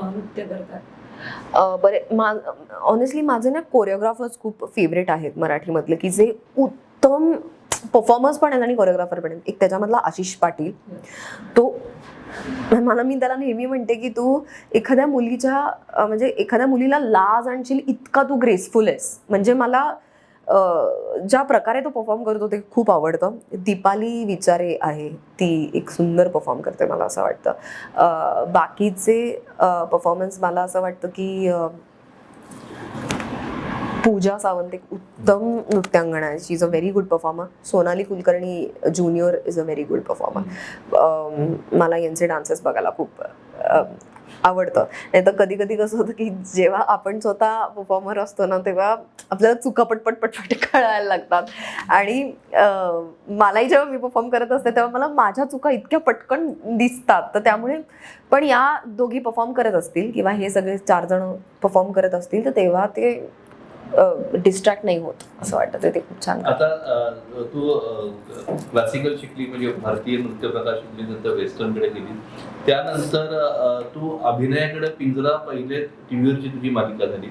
नृत्य करतात? बरे ऑनेस्टली माझे ना कोरिओग्राफर्स खूप फेवरेट आहेत मराठीमधले, की जे उत्तम परफॉर्मर्स पण आहेत आणि कोरिओग्राफर पण आहेत. एक त्याच्यामधला आशिष पाटील, तो मी त्याला नेहमी म्हणते की तू एखाद्या मुलीच्या म्हणजे एखाद्या मुलीला लाज आणशील इतका तू ग्रेसफुल आहेस. म्हणजे मला ज्या प्रकारे तो परफॉर्म करतो ते खूप आवडतं. दीपाली विचारे आहे, ती एक सुंदर परफॉर्म करते मला असं वाटतं. बाकीचे परफॉर्मन्स मला असं वाटतं की पूजा सावंत एक उत्तम नृत्यांगना आहे, she is a very good performer. Sonali Kulkarni junior is a very good performer. मला यांचे डान्सेस बघायला खूप आवडतं. नाही तर कधी कधी कसं होतं की जेव्हा आपण स्वतः परफॉर्मर असतो ना, तेव्हा आपल्याला चुका पटपट पटपट कळायला लागतात. आणि मलाही जेव्हा मी परफॉर्म करत असते तेव्हा मला माझ्या चुका इतक्या पटकन दिसतात. तर त्यामुळे पण या दोघी परफॉर्म करत असतील किंवा हे सगळे 4 जण परफॉर्म करत असतील तर तेव्हा ते डिस्ट्रॅक्ट नाही होत असं वाटतं. ते खूप छान. आता तू क्लासिकल शिकली, म्हणजे भारतीय नृत्य प्रकार शिकली, नंतर वेस्टर्न कडे गेली, त्यानंतर तू अभिनयाकडे पिंजरा पहिले टीव्हीवरची तुझी मालिका झाली.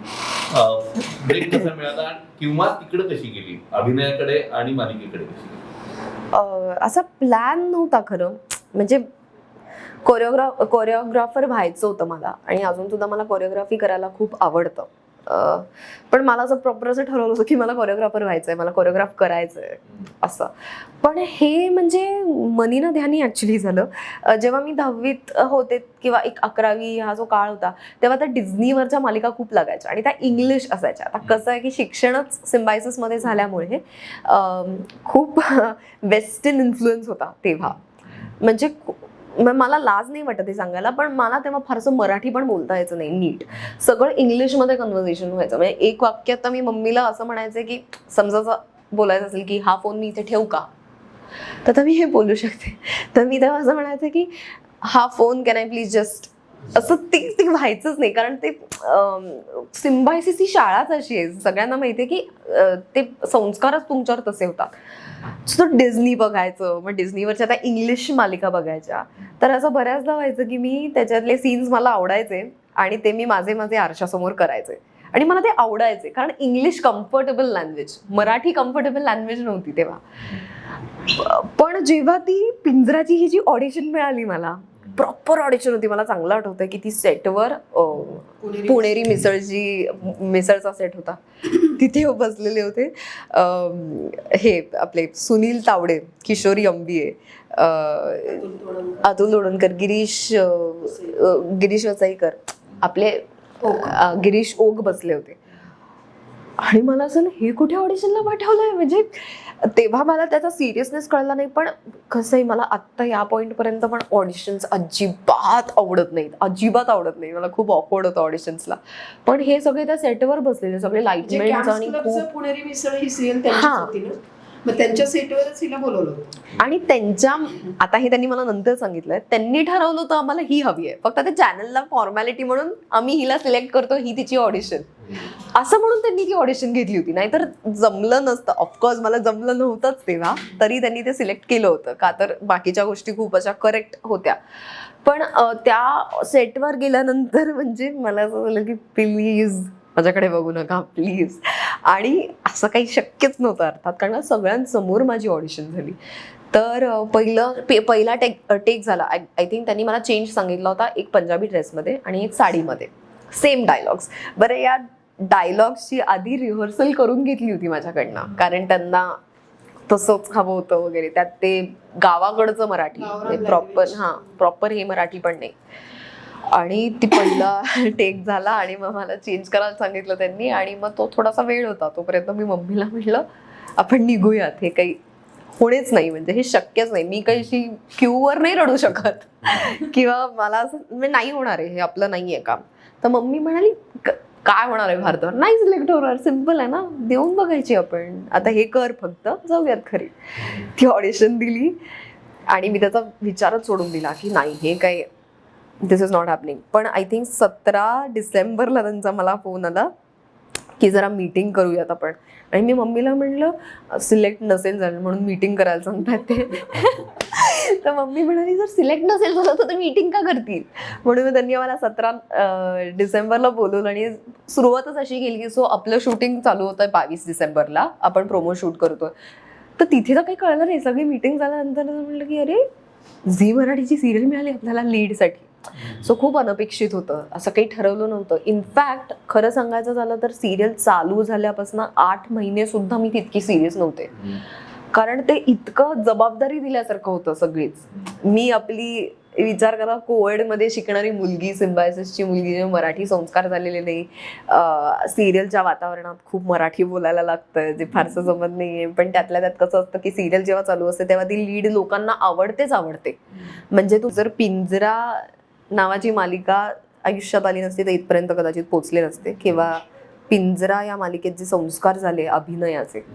ब्रेक कसा मिळाला किंवा तिकडे कशी गेली अभिनयाकडे आणि मालिकेकडे कशी? असा प्लॅन नव्हता खरं. म्हणजे कोरिओग्राफर व्हायचं होतं मला, आणि अजून सुद्धा मला कोरिओग्राफी करायला खूप आवडतं. पण मला असं प्रॉपर असं ठरवलं होतं की मला कोरिओग्राफर व्हायचंय, मला कोरिओग्राफ करायचंय असं. पण हे म्हणजे मनीनं ध्यानी ऍक्च्युली झालं जेव्हा मी 10वीत होते किंवा एक 11वी हा जो काळ होता, तेव्हा त्या डिझनीवरच्या मालिका खूप लागायच्या आणि त्या इंग्लिश असायच्या. आता कसं आहे की शिक्षणच सिम्बायसिसमध्ये झाल्यामुळे खूप वेस्टर्न इन्फ्लुएन्स होता तेव्हा. म्हणजे मला लाज नाही वाटत हे सांगायला, पण मला तेव्हा फारसं मराठी पण बोलता यायचं नाही नीट. सगळं इंग्लिशमध्ये कन्व्हर्सेशन व्हायचं. म्हणजे एक वाक्यात तर मी मम्मीला असं म्हणायचं की समजा बोलायचं असेल की हा फोन मी इथे ठेवू का, तर मी हे बोलू शकते. तर मी तेव्हा असं म्हणायचं की हा phone can I please just, असं ते व्हायचंच नाही. कारण ते सिम्बायसिस ही शाळाच अशी आहे, सगळ्यांना माहिती आहे की ते संस्कारच तुमच्यावर तसे होतात. सो डिझनी बघायचं, मग डिझनीवरच्या त्या इंग्लिश मालिका बघायच्या. तर असं बऱ्याचदा व्हायचं की मी त्याच्यातले सीन्स मला आवडायचे आणि ते मी माझे आरशासमोर करायचे आणि मला ते आवडायचे. कारण English comfortable language, Marathi comfortable language नव्हती तेव्हा. पण जेव्हा ती पिंजराची ही जी ऑडिशन मिळाली मला, प्रॉपर ऑडिशन होती. मला चांगलं आठवतंय की ती सेटवर पुणेरी मिसळचा सेट होता, तिथे बसलेले होते हे आपले सुनील तावडे, किशोरी अंबिये, अतुल तोडणकर, गिरीश वसईकर, आपले गिरीश ओग बसले होते. आणि मला असं हे कुठे ऑडिशनला पाठवलंय. म्हणजे तेव्हा मला त्याचा सिरियसनेस कळला नाही. पण कसं आहे, मला आत्ता या पॉईंटपर्यंत पण ऑडिशन्स अजिबात आवडत नाही. मला खूप ऑकवर्ड होतं ऑडिशन्सला. पण हे सगळे त्या सेटवर बसलेले, सगळे लाईटमेट्स आणि खूप पुणेरी मिसळ ही सिरियल त्यांचीच होती ना, मग त्यांच्या सेटवरच हिला बोलवलं होतं. आणि त्यांच्या आता हे त्यांनी मला नंतर सांगितलंय, त्यांनी ठरवलं होतं आम्हाला ही हवी आहे, फक्त ते चॅनलला फॉर्मॅलिटी म्हणून आम्ही हिला सिलेक्ट करतो, ही तिची ऑडिशन, असं म्हणून त्यांनी ती ऑडिशन घेतली होती. नाहीतर जमलं नसतं. ऑफकोर्स मला जमलं नव्हतंच तेव्हा, तरी त्यांनी ते सिलेक्ट केलं होतं का तर बाकीच्या गोष्टी खूप अशा करेक्ट होत्या. पण त्या सेटवर गेल्यानंतर म्हणजे मला असं झालं की प्लीज माझ्याकडे बघू नका प्लीज. आणि असं काही शक्यच नव्हतं अर्थात, कारण सगळ्यांसमोर माझी ऑडिशन झाली. तर पहिला टेक झाला. आय थिंक त्यांनी मला चेंज सांगितला होता, एक पंजाबी ड्रेसमध्ये आणि एक साडीमध्ये, सेम डायलॉग्स. बरं, या डायलॉग्सची आधी रिहर्सल करून घेतली होती माझ्याकडनं, कारण त्यांना तसंच हवं होतं वगैरे. त्यात ते गावाकडचं मराठी, प्रॉपर हे मराठी पण नाही. आणि ती पहिला टेक झाला आणि मग मला चेंज करायला सांगितलं त्यांनी. आणि मग तो थोडासा वेळ होता, तोपर्यंत मी मम्मीला म्हटलं आपण निघूयात, हे काही होणेच नाही, म्हणजे हे शक्यच नाही, मी काही अशी क्यूवर नाही रडू शकत किंवा मला असं नाही होणार आहे, हे आपलं नाही आहे काम. तर मम्मी म्हणाली काय होणार आहे भारतावर, नाही सिलेक्ट होणार, सिम्पल आहे ना, देऊन बघायची आपण, आता हे कर फक्त, जाऊयात खरी. ती ऑडिशन दिली आणि मी त्याचा विचारच सोडून दिला की नाही, हे काय दिस इज नॉट हॅपनिंग. पण आय थिंक 17 डिसेंबरला त्यांचा मला फोन आला की जरा मीटिंग करूयात आपण. आणि मी मम्मीला म्हणलं सिलेक्ट नसेल झालं म्हणून मीटिंग करायला सांगतात ते. तर मम्मी म्हणाली जर सिलेक्ट नसेल झालं तर मीटिंग का करतील. म्हणून मी त्यांनी मला 17 डिसेंबरला बोलवलं आणि सुरुवातच अशी केली की सो आपलं शूटिंग चालू होतं 22 डिसेंबरला, आपण प्रोमो शूट करतोय. तर तिथे तर काही कळलं नाही. सगळी मीटिंग झाल्यानंतर म्हटलं की अरे झी मराठीची सिरियल मिळाली आपल्याला लीडसाठी. सो खूप अनपेक्षित होतं, असं काही ठरवलं नव्हतं. इनफॅक्ट खरं सांगायचं झालं तर सिरियल चालू झाल्यापासून 8 महिने सुद्धा मी तितकी सिरियस नव्हते. कारण ते इतकं जबाबदारी दिल्यासारखं होतं सगळीच. मी आपली विचार करा कोविडमध्ये शिकणारी मुलगी, सिम्बायसिसची मुलगी, जे मराठी संस्कार झालेले नाही, सिरियलच्या वातावरणात खूप मराठी बोलायला लागतं जे फारसं जमत नाहीये. पण त्यातल्या त्यात कसं असतं की सिरियल जेव्हा चालू असते तेव्हा ती लीड लोकांना आवडतेच आवडते. म्हणजे तू जर पिंजरा नावाची मालिका आयुष्यात आली नसती तर इथपर्यंत कदाचित पोचले नसते. किंवा पिंजरा या मालिकेत जे संस्कार झाले अभिनयाचे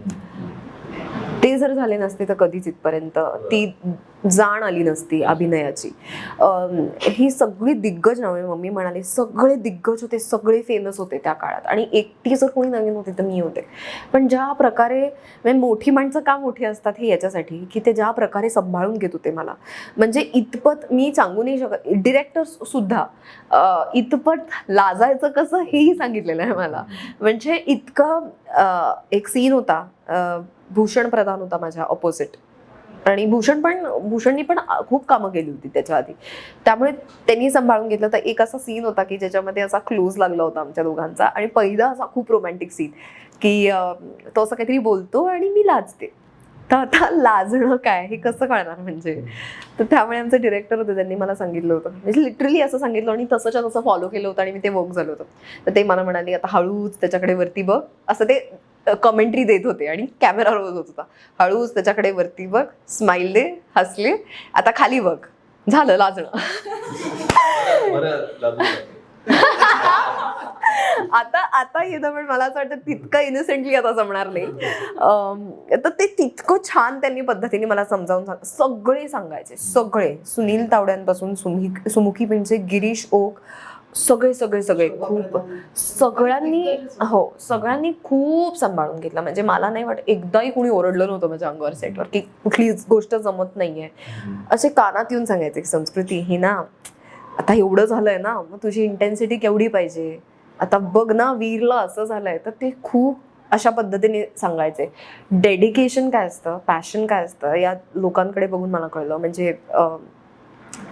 ते जर झाले नसते तर कधीच इथपर्यंत ती जाण आली नसती अभिनयाची. ही सगळी दिग्गज नावे, मम्मी म्हणाली सगळे दिग्गज होते, सगळे फेमस होते त्या काळात. आणि एकटी जर कोणी नवीन होते तर मी होते. पण ज्या प्रकारे म्हणजे मोठी माणसं का मोठी असतात हे याच्यासाठी की ते ज्या प्रकारे सांभाळून घेत होते मला. म्हणजे इतपत मी सांगू नाही शकत. डिरेक्टर्स सुद्धा इतपत लाजायचं कसं हेही सांगितलेलं आहे मला. म्हणजे इतकं एक सीन होता, भूषण प्रधान होता माझ्या ऑपोजिट. आणि भूषणनी पण खूप कामं केली होती त्याच्या आधी, त्यामुळे त्यांनी सांभाळून घेतलं. तर एक असा सीन होता की ज्याच्यामध्ये असा क्लोज लागला होता आमच्या दोघांचा. आणि पहिला असा खूप रोमॅन्टिक सीन की तो असं काहीतरी बोलतो आणि मी लाजते. तर आता लाजणं काय हे कसं कळणार म्हणजे. तर त्यामुळे आमचे डिरेक्टर होते, त्यांनी मला सांगितलं होतं, म्हणजे लिटरली असं सांगितलं आणि तसंच्या तसं फॉलो केलं होतं आणि मी ते वर्क झालं होतं. तर ते मला म्हणाले आता हळूच त्याच्याकडे वरती बघ, असं ते कमेंट्री देत होते आणि कॅमेरा रोल होत होता. हळूच त्याच्याकडे वरती बघ, स्माइल दे, हसले, आता खाली बघ, झालं लाजणं. आता येतं. पण मला असं वाटतं तितकं इनोसेंटली आता जमणार नाही. तर ते तितकं छान त्यांनी पद्धतीने मला समजावून सगळे सांगायचे, सगळे, सुनील तावड्यांपासून सुमुखी पिंचे, गिरीश ओक, सगळे खूप सगळ्यांनी खूप सांभाळून घेतला. म्हणजे मला नाही वाटत एकदाही कोणी ओरडलं नव्हतं माझ्या अंगावर सेटवर की कुठली गोष्ट जमत नाहीये. असे कानात येऊन सांगायचे की संस्कृती ही ना आता एवढं झालंय ना, मग तुझी इंटेन्सिटी केवढी पाहिजे, आता बघ ना वीरला असं झालंय. तर ते खूप अशा पद्धतीने सांगायचे. डेडिकेशन काय असतं, पॅशन काय असतं, या लोकांकडे बघून मला कळलं. म्हणजे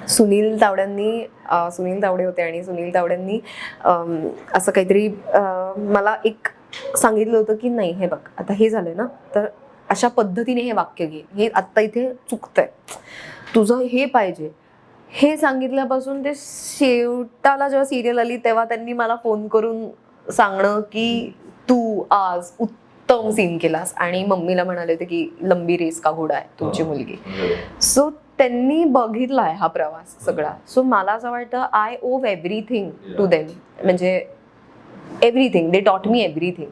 सुनील तावडे होते आणि सुनील तावड्यांनी असं काहीतरी मला एक सांगितलं होतं की नाही हे बघ आता हे झालंय ना तर अशा पद्धतीने हे वाक्य घे, हे आत्ता इथे चुकतंय, तुझं हे पाहिजे. हे सांगितल्यापासून ते शेवटाला जेव्हा सिरियल आली तेव्हा त्यांनी मला फोन करून सांगणं की तू आज उत्तम सीन केलास. आणि मम्मीला म्हणाले होते की लंबी रेस का घोडा आहे तुमची मुलगी. सो त्यांनी बघितलाय हा प्रवास सगळा. सो मला असं वाटतं आय ओव एव्हरीथिंग टू देम. म्हणजे everything, they taught me everything.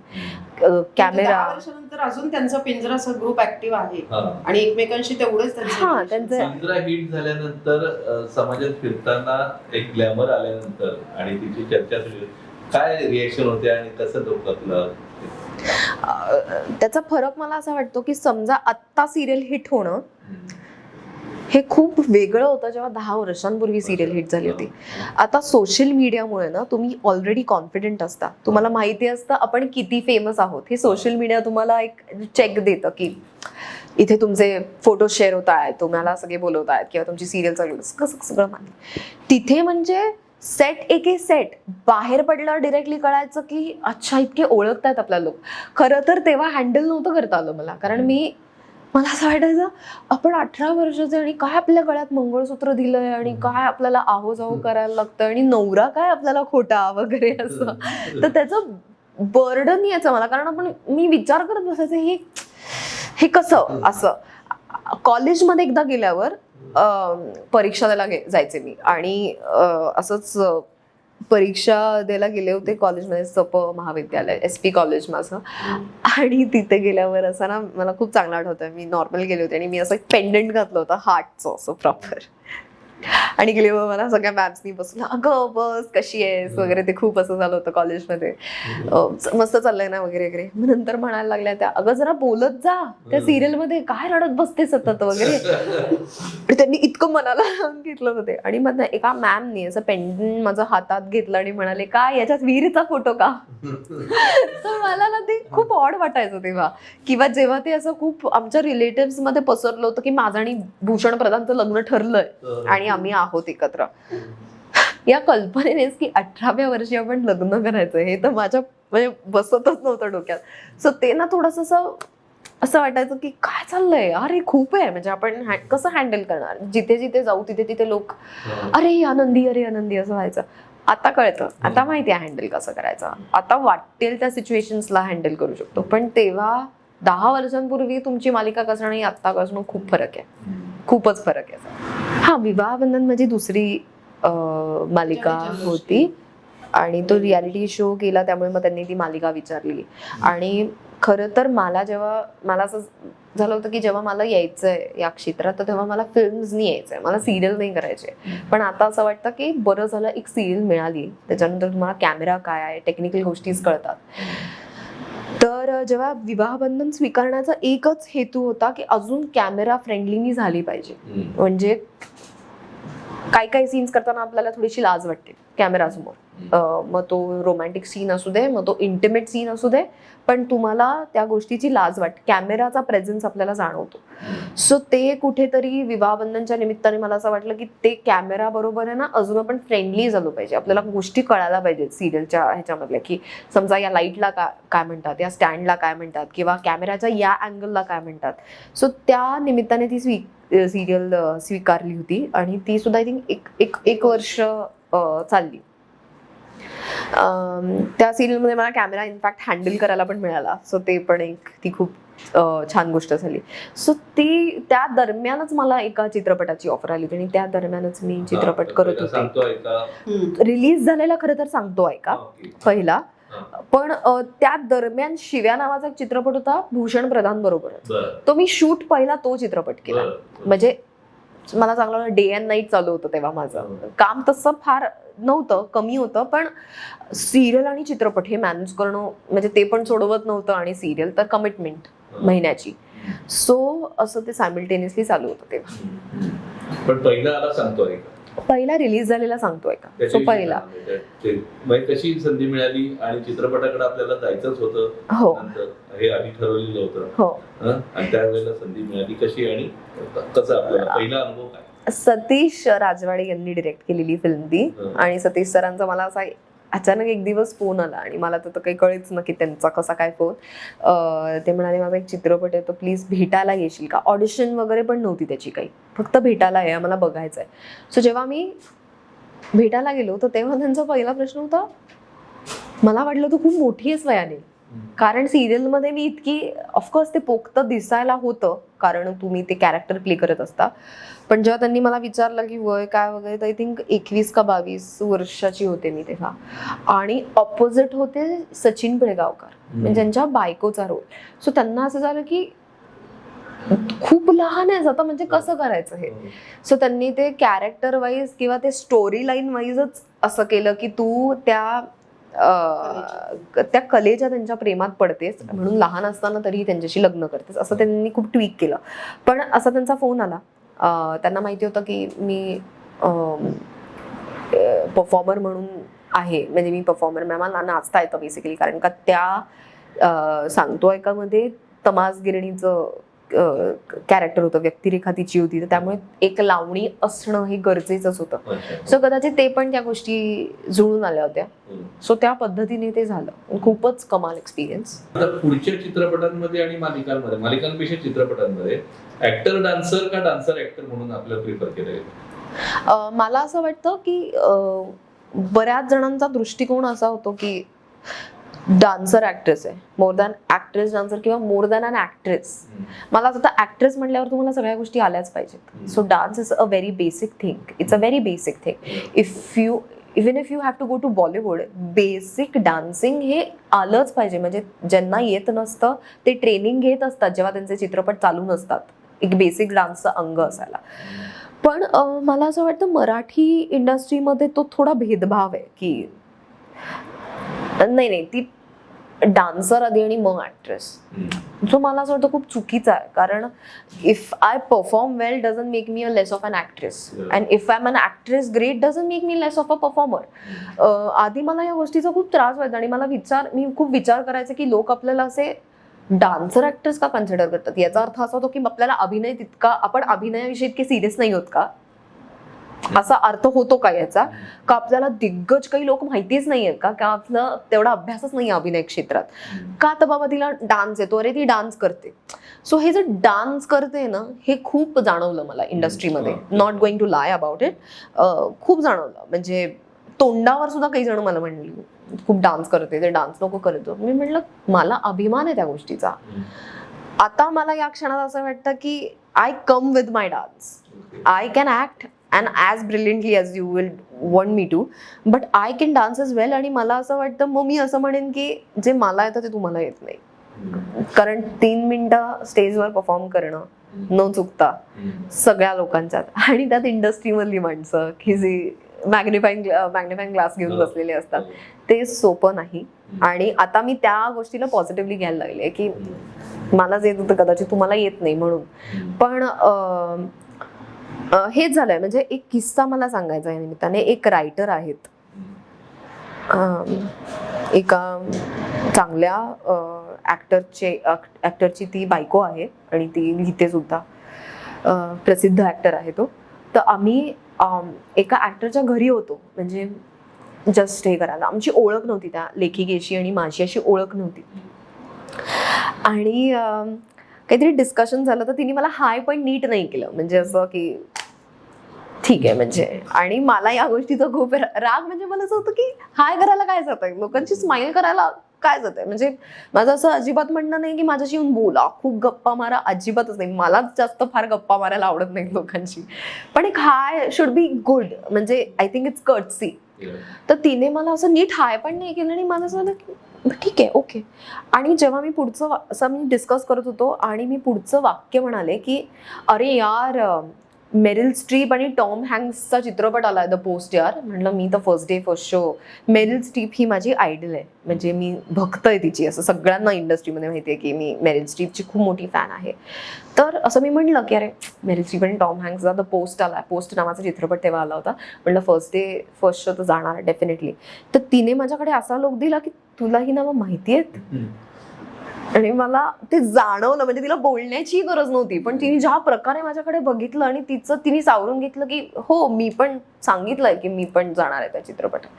Camera वर्षानंतर अजून त्यांचा पिंजराचा ग्रुप ऍक्टिव्ह आहे आणि एकमेकांशी तेवढंच त्यांचं पिंजरा हिट झाल्यानंतर समाजात फिरताना एक ग्लॅमर आल्यानंतर आणि तिची चर्चा सुरू, काय रिएक्शन होते आणि कसं डोकं त्याचा फरक मला असा वाटतो की समजा आत्ता सिरियल हिट होणं हे खूप वेगळं होतं जेव्हा 10 वर्षांपूर्वी सिरियल हिट झाली होती. आता सोशल मीडियामुळे ना तुम्ही ऑलरेडी कॉन्फिडंट असता, तुम्हाला माहिती असतं आपण किती फेमस आहोत. हे सोशल मीडिया तुम्हाला एक चेक देतं की इथे तुमचे फोटो शेअर होत आहेत, तुम्हाला सगळे बोलवत आहेत किंवा तुमची सिरियल चालू कसं सगळं माहिती. तिथे म्हणजे सेट बाहेर पडलं डिरेक्टली कळायचं की अच्छा इतके ओळखतायत आपल्याला लोक. खरं तर तेव्हा हँडल नव्हतं करता आलं मला, कारण मला असं वाटायचं आपण 18 वर्षाचे आणि काय आपल्या गळ्यात मंगळसूत्र दिलंय आणि काय आपल्याला आहो जाहो करायला लागतं आणि नवरा काय आपल्याला खोटा वगैरे असं. तर त्याचं बर्डन यायचं मला, कारण मी विचार करत बसायचं हे कसं असं. कॉलेजमध्ये एकदा गेल्यावर परीक्षा द्यायला जायचे मी आणि असंच परीक्षा द्यायला गेले होते कॉलेजमध्ये, सप महाविद्यालय SP कॉलेज माझं. आणि तिथे गेल्यावर असं ना मला खूप चांगलं आठवतंय, मी नॉर्मल गेले होते आणि मी असं एक पेंडंट घातलं होतं हार्टचं असं प्रॉपर. आणि गेली मला सगळ्या मॅम्सनी बसून अगं बस कशी आहेस वगैरे, ते खूप असं झालं होतं कॉलेजमध्ये. मस्त चाललंय ना वगैरे वगैरे. मग नंतर म्हणायला लागल्या त्या, अगं जरा बोलत जा त्या सिरियल मध्ये, काय रडत बसते सतत वगैरे. आणि त्यांनी इतकं मनाला लावून घेतलं होते. आणि मग एका मॅमनी असं पेन माझं हातात घेतलं आणि म्हणाले, काय याच्यात विहिरीचा फोटो का? तर मला ना ते खूप ऑड वाटायचं तेव्हा. किंवा जेव्हा ते असं खूप आमच्या रिलेटिव्ह मध्ये पसरलं होतं की माझं आणि भूषण प्रधानचं लग्न ठरलंय आणि आम्ही आहोत एकत्र. या कल्पनेनेच की 18व्या वर्षी आपण लग्न करायचं, हे तर माझ्या म्हणजे बसतच नव्हतं डोक्यात. सो ते ना थोडंसं असं वाटायचं की काय चाललंय, अरे खूप आहे, म्हणजे आपण कसं हँडल करणार. जिथे जिथे जाऊ तिथे तिथे लोक अरे आनंदी असं व्हायचं. आता कळतं, आता माहिती आहे हँडल कसं करायचं. आता वाटेल त्या सिच्युएशन्सला हँडल करू शकतो. पण तेव्हा 10 वर्षांपूर्वी तुमची मालिका कसं आणि आत्ता कसं खूप फरक आहे, खूपच फरक आहे. हा, विवाह बंधन माझी दुसरी मालिका होती आणि तो रियालिटी शो केला, त्यामुळे मग त्यांनी ती मालिका विचारली. आणि खरं तर मला असं झालं होतं की जेव्हा मला यायचंय या क्षेत्रात, तर तेव्हा मला फिल्म्सनी यायचंय, मला सिरियल नाही करायचे. पण आता असं वाटतं की बरं झालं एक सिरियल मिळाली, त्याच्यानंतर तुम्हाला कॅमेरा काय आहे, टेक्निकल गोष्टीच कळतात. तर जेव्हा विवाहबंधन स्वीकारण्याचा एकच हेतू होता की अजून कॅमेरा फ्रेंडली मी झाली पाहिजे. म्हणजे काही सीन्स करताना आपल्याला थोडीशी लाज वाटते कॅमेरासमोर. मग तो रोमॅन्टिक सीन असू दे, मग तो इंटिमेट सीन असू दे, पण तुम्हाला त्या गोष्टीची लाज वाटते, कॅमेराचा प्रेझेन्स आपल्याला जाणवतो. सो ते कुठेतरी विवाहबंधनच्या निमित्ताने मला असं वाटलं की ते कॅमेरा बरोबर आहे ना, अजून आपण फ्रेंडली झालो पाहिजे. आपल्याला गोष्टी कळायला पाहिजेत सिरियलच्या ह्याच्यामधल्या, की समजा या लाईटला काय म्हणतात, या स्टँडला काय म्हणतात, किंवा कॅमेराच्या या अँगलला काय म्हणतात. सो त्या निमित्ताने ती सिरियल स्वीकारली होती आणि ती सुद्धा आय थिंक एक वर्ष चालली. त्या सिरियलमध्ये मला कॅमेरा इनफॅक्ट हँडल करायला पण मिळाला. सो ते पण ती खूप छान गोष्ट झाली. सो त्या दरम्यानच मला एका चित्रपटाची ऑफर आली होती आणि त्या दरम्यानच मी चित्रपट करत होते. रिलीज झालेला खरं तर सांगतो ऐका पहिला. पण त्या दरम्यान शिव्या नावाचा एक चित्रपट होता भूषण प्रधान बरोबर, तो मी शूट पहिला तो चित्रपट केला. म्हणजे मला चांगलं डे अँड नाईट चालू होतं तेव्हा. माझं काम तसं फार नव्हतं, कमी होतं, पण सिरियल आणि चित्रपट हे मॅनेज करणं म्हणजे ते पण सोडवत नव्हतं, आणि सिरियल तर कमिटमेंट महिन्याची. सो असं ते सायमल्टेनियसली चालू होतं तेव्हा. पण पहिला आला सांगतोय, पहिला रिलीज झालेला सांगतोय का, तो पहिला. कशी संधी मिळाली आणि चित्रपटाकडे आपल्याला जायचंच होतं. हो, हे आधी ठरवलेलं होतं. हो. आणि त्यावेळेला संधी मिळाली कशी आणि कसं आपल्याला पहिला अनुभव काय? सतीश राजवाडे यांनी डिरेक्ट केलेली फिल्म ती. आणि सतीश सरांचा मला असा अचानक एक दिवस फोन आला आणि मला तर काही कळेच ना की त्यांचा कसा काय फोन. ते म्हणाले माझा एक चित्रपट आहे, तो प्लीज भेटायला येशील का. ऑडिशन वगैरे पण नव्हती त्याची काही, फक्त भेटायला आहे, आम्हाला बघायचं आहे. सो जेव्हा मी भेटायला गेलो तर तेव्हा त्यांचा पहिला प्रश्न होता, मला वाटलं तू खूप मोठी आहेस वयाने. कारण सिरियलमध्ये मी इतकी, ऑफकोर्स ते पोक्त दिसायला होतं कारण तुम्ही ते कॅरेक्टर प्ले करत असता. पण जेव्हा त्यांनी मला विचारलं की वय काय वगैरे, तर आय थिंक 21 का 22 वर्षाची होते मी तेव्हा. आणि ऑपोजिट होते सचिन पिळगावकर, म्हणजे ज्यांच्या बायकोचा रोल. सो त्यांना असं झालं की खूप लहान आहे आता, म्हणजे कसं करायचं हे. सो त्यांनी ते कॅरेक्टर वाईज किंवा ते स्टोरी लाईन वाईजच असं केलं की तू त्या कलेच्या त्यांच्या प्रेमात पडतेस, म्हणून लहान असताना तरी त्यांच्याशी लग्न करतेस, असं त्यांनी खूप ट्विक केलं. पण असा त्यांचा फोन आला. त्यांना माहिती होतं की मी परफॉर्मर म्हणून आहे, म्हणजे मी परफॉर्मर, मला नाचता येतं बेसिकली. कारण का त्या सांगतो एकामध्ये तमास गिरणीचं कॅरेक्टर होतं, व्यक्तिरेखा तिची होती, तर त्यामुळे एक लावणी असणं हे गरजेचंच होतं. सो कदाचित ते पण त्या गोष्टी जुळून आल्या होत्या. सो त्या पद्धतीने ते झालं. खूपच कमाल एक्सपिरियन्स. पुढच्या चित्रपटांमध्ये आणि मालिकांपेक्षा चित्रपटांमध्ये ऍक्टर डान्सर का डान्सर ऍक्टर म्हणून आपल्याला प्रिफर केलं? मला असं वाटतं की बऱ्याच जणांचा दृष्टिकोन असा होतो की डान्सर ऍक्ट्रेस आहे, मोर दॅन ऍक्ट्रेस डान्सर, किंवा मोर दॅन अन ऍक्ट्रेस. मला असं वाटतं ऍक्ट्रेस म्हटल्यावर तुम्हाला सगळ्या गोष्टी आल्याच पाहिजेत. So dance is a very basic thing, it's a very basic thing. Even if you have to go to Bollywood, basic dancing हे आलंच पाहिजे. म्हणजे ज्यांना येत नसतं ते ट्रेनिंग घेत असतात जेव्हा त्यांचे चित्रपट चालू नसतात, एक बेसिक डान्सचं अंग असायला. पण मला असं वाटतं मराठी इंडस्ट्रीमध्ये तो थोडा भेदभाव आहे की नाही ती डान्सर आधी आणि मग ऍक्ट्रेस. जो मला असं वाटतं खूप चुकीचा आहे, कारण if I perform well doesn't make me a less of an actress, and if I am an actress great doesn't make me less of a performer. आधी मला या गोष्टीचा खूप त्रास व्हायचा आणि मी खूप विचार करायचे की लोक आपल्याला असे डान्सर ऍक्टर्स का कन्सिडर करतात. याचा अर्थ असा होतो की आपल्याला अभिनय तितका, आपण अभिनयाविषयी इतके सिरियस नाही होत का, असा अर्थ होतो का याचा, का आपल्याला दिग्गज काही लोक माहितीच नाहीयेत का आपलं तेवढा अभ्यासच नाही अभिनय क्षेत्रात का, तर बाबा तिला डान्स येतो, अरे ती डान्स करते. सो हे जे डान्स करते ना, हे खूप जाणवलं मला इंडस्ट्रीमध्ये, not going to lie about it. खूप जाणवलं, म्हणजे तोंडावर सुद्धा काही जण मला म्हणली खूप डान्स करते, ते डान्स नको करतो. मी म्हटलं मला अभिमान आहे त्या गोष्टीचा. आता मला या क्षणात असं वाटतं की I come with my dance, I can act and as brilliantly as you will want me to, but I can dance as well. आणि मला असं वाटतं, मग मी असं म्हणेन की जे मला येतं ते तुम्हाला येत नाही. कारण 3 मिनिटं स्टेजवर परफॉर्म करणं न चुकता सगळ्या लोकांच्यात, आणि त्यात इंडस्ट्रीमधली माणसं की जी मॅग्निफाईंग ग्लास घेऊन बसलेले असतात, ते सोपं नाही. आणि आता मी त्या गोष्टीला पॉझिटिव्हली घ्यायला लागले की मला जे येत होतं कदाचित तुम्हाला येत नाही म्हणून. पण हेच झालंय. म्हणजे एक किस्सा मला सांगायचा आहे निमित्ताने. एक रायटर आहेत, एका चांगल्या ऍक्टरची ती बायको आहे आणि ती लिहिते सुद्धा, प्रसिद्ध ऍक्टर आहे तो. तर आम्ही एका ऍक्टरच्या घरी होतो, म्हणजे जस्ट हे करायला. आमची ओळख नव्हती, त्या लेखिकेशी आणि माझी अशी ओळख नव्हती. आणि काहीतरी डिस्कशन झालं, तर तिने मला हाय पण नीट नाही केलं, म्हणजे असं की ठीक आहे म्हणजे. आणि मला या गोष्टीचा खूप राग, म्हणजे मला असं होतं की हाय करायला काय जात आहे, लोकांची स्माइल करायला काय जात आहे. म्हणजे माझं असं अजिबात म्हणणं नाही की माझ्याशी येऊन बोला, खूप गप्पा मारा, अजिबातच नाही. मला जास्त फार गप्पा मारायला आवडत नाही लोकांशी, पण एक हाय शुड बी गुड, म्हणजे आय थिंक इट्स कर्टसी. तर तिने मला असं नीट हाय पण नाही केलं आणि मला असं झालं की ठीक आहे, ओके. आणि जेव्हा मी पुढचं असं मी डिस्कस करत होतो आणि मी पुढचं वाक्य म्हणाले की अरे यार, मेरिल स्ट्रीप आणि टॉम हँक्सचा चित्रपट आलाय द पोस्ट यार. म्हटलं मी तर first day first show. Meryl Streep ही माझी आयडल आहे, म्हणजे मी भक्त आहे तिची, असं सगळ्यांना इंडस्ट्रीमध्ये माहिती आहे की मी मेरिल स्ट्रीपची खूप मोठी फॅन आहे. तर असं मी म्हटलं की अरे मेरिल स्ट्रीप आणि टॉम हँक्सचा द पोस्ट आला, पोस्ट नावाचा चित्रपट तेव्हा आला होता. म्हटलं फर्स्ट डे फर्स्ट शो तर जाणार डेफिनेटली. तर तिने माझ्याकडे असा लोक दिला की तुला ही नावं माहिती आहेत, आणि मला ते जाणवलं. म्हणजे तिला बोलण्याची गरज नव्हती, पण तिने ज्या प्रकारे माझ्याकडे बघितलं आणि तिने सावरून घेतलं की हो, मी पण सांगितलंय की मी पण जाणार आहे त्या चित्रपटात.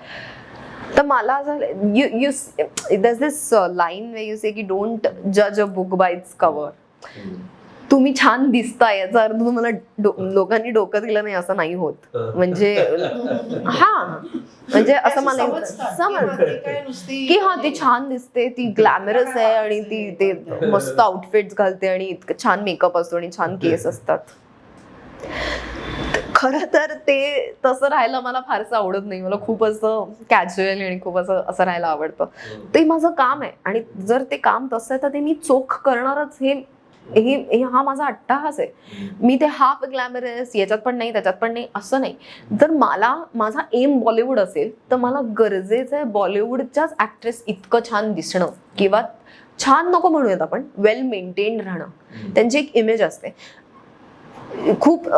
तर मला there's this line where you say की डोंट जज a book by it's cover. तुम्ही छान दिसताय याचा अर्थ तुम्हाला लोकांनी डोकं दिलं नाही असं नाही होत. म्हणजे हा, म्हणजे असं मला समज की हा ती छान दिसते, ती ग्लॅमरस आहे आणि ती ते मस्त आउटफिट्स घालते आणि इतकं छान मेकअप असतो आणि छान केस असतात. खरं तर ते तसं राहायला मला फारसं आवडत नाही. मला खूप असं कॅज्युअल आणि खूप असं राहायला आवडतं. ते माझं काम आहे आणि जर ते काम तसं आहे तर ते मी चोख करणारच. हे हा माझा अट्टाहास आहे. मी ते हाफ ग्लॅमरस याच्यात पण नाही त्याच्यात पण नाही असं नाही. जर माझा एम बॉलिवूड असेल तर मला गरजेचं आहे बॉलिवूडच्याच ऍक्ट्रेस इतकं छान दिसणं, किंवा छान नको म्हणूयात आपण, वेल मेंटेन्ड राहणं. त्यांची एक इमेज असते. खूप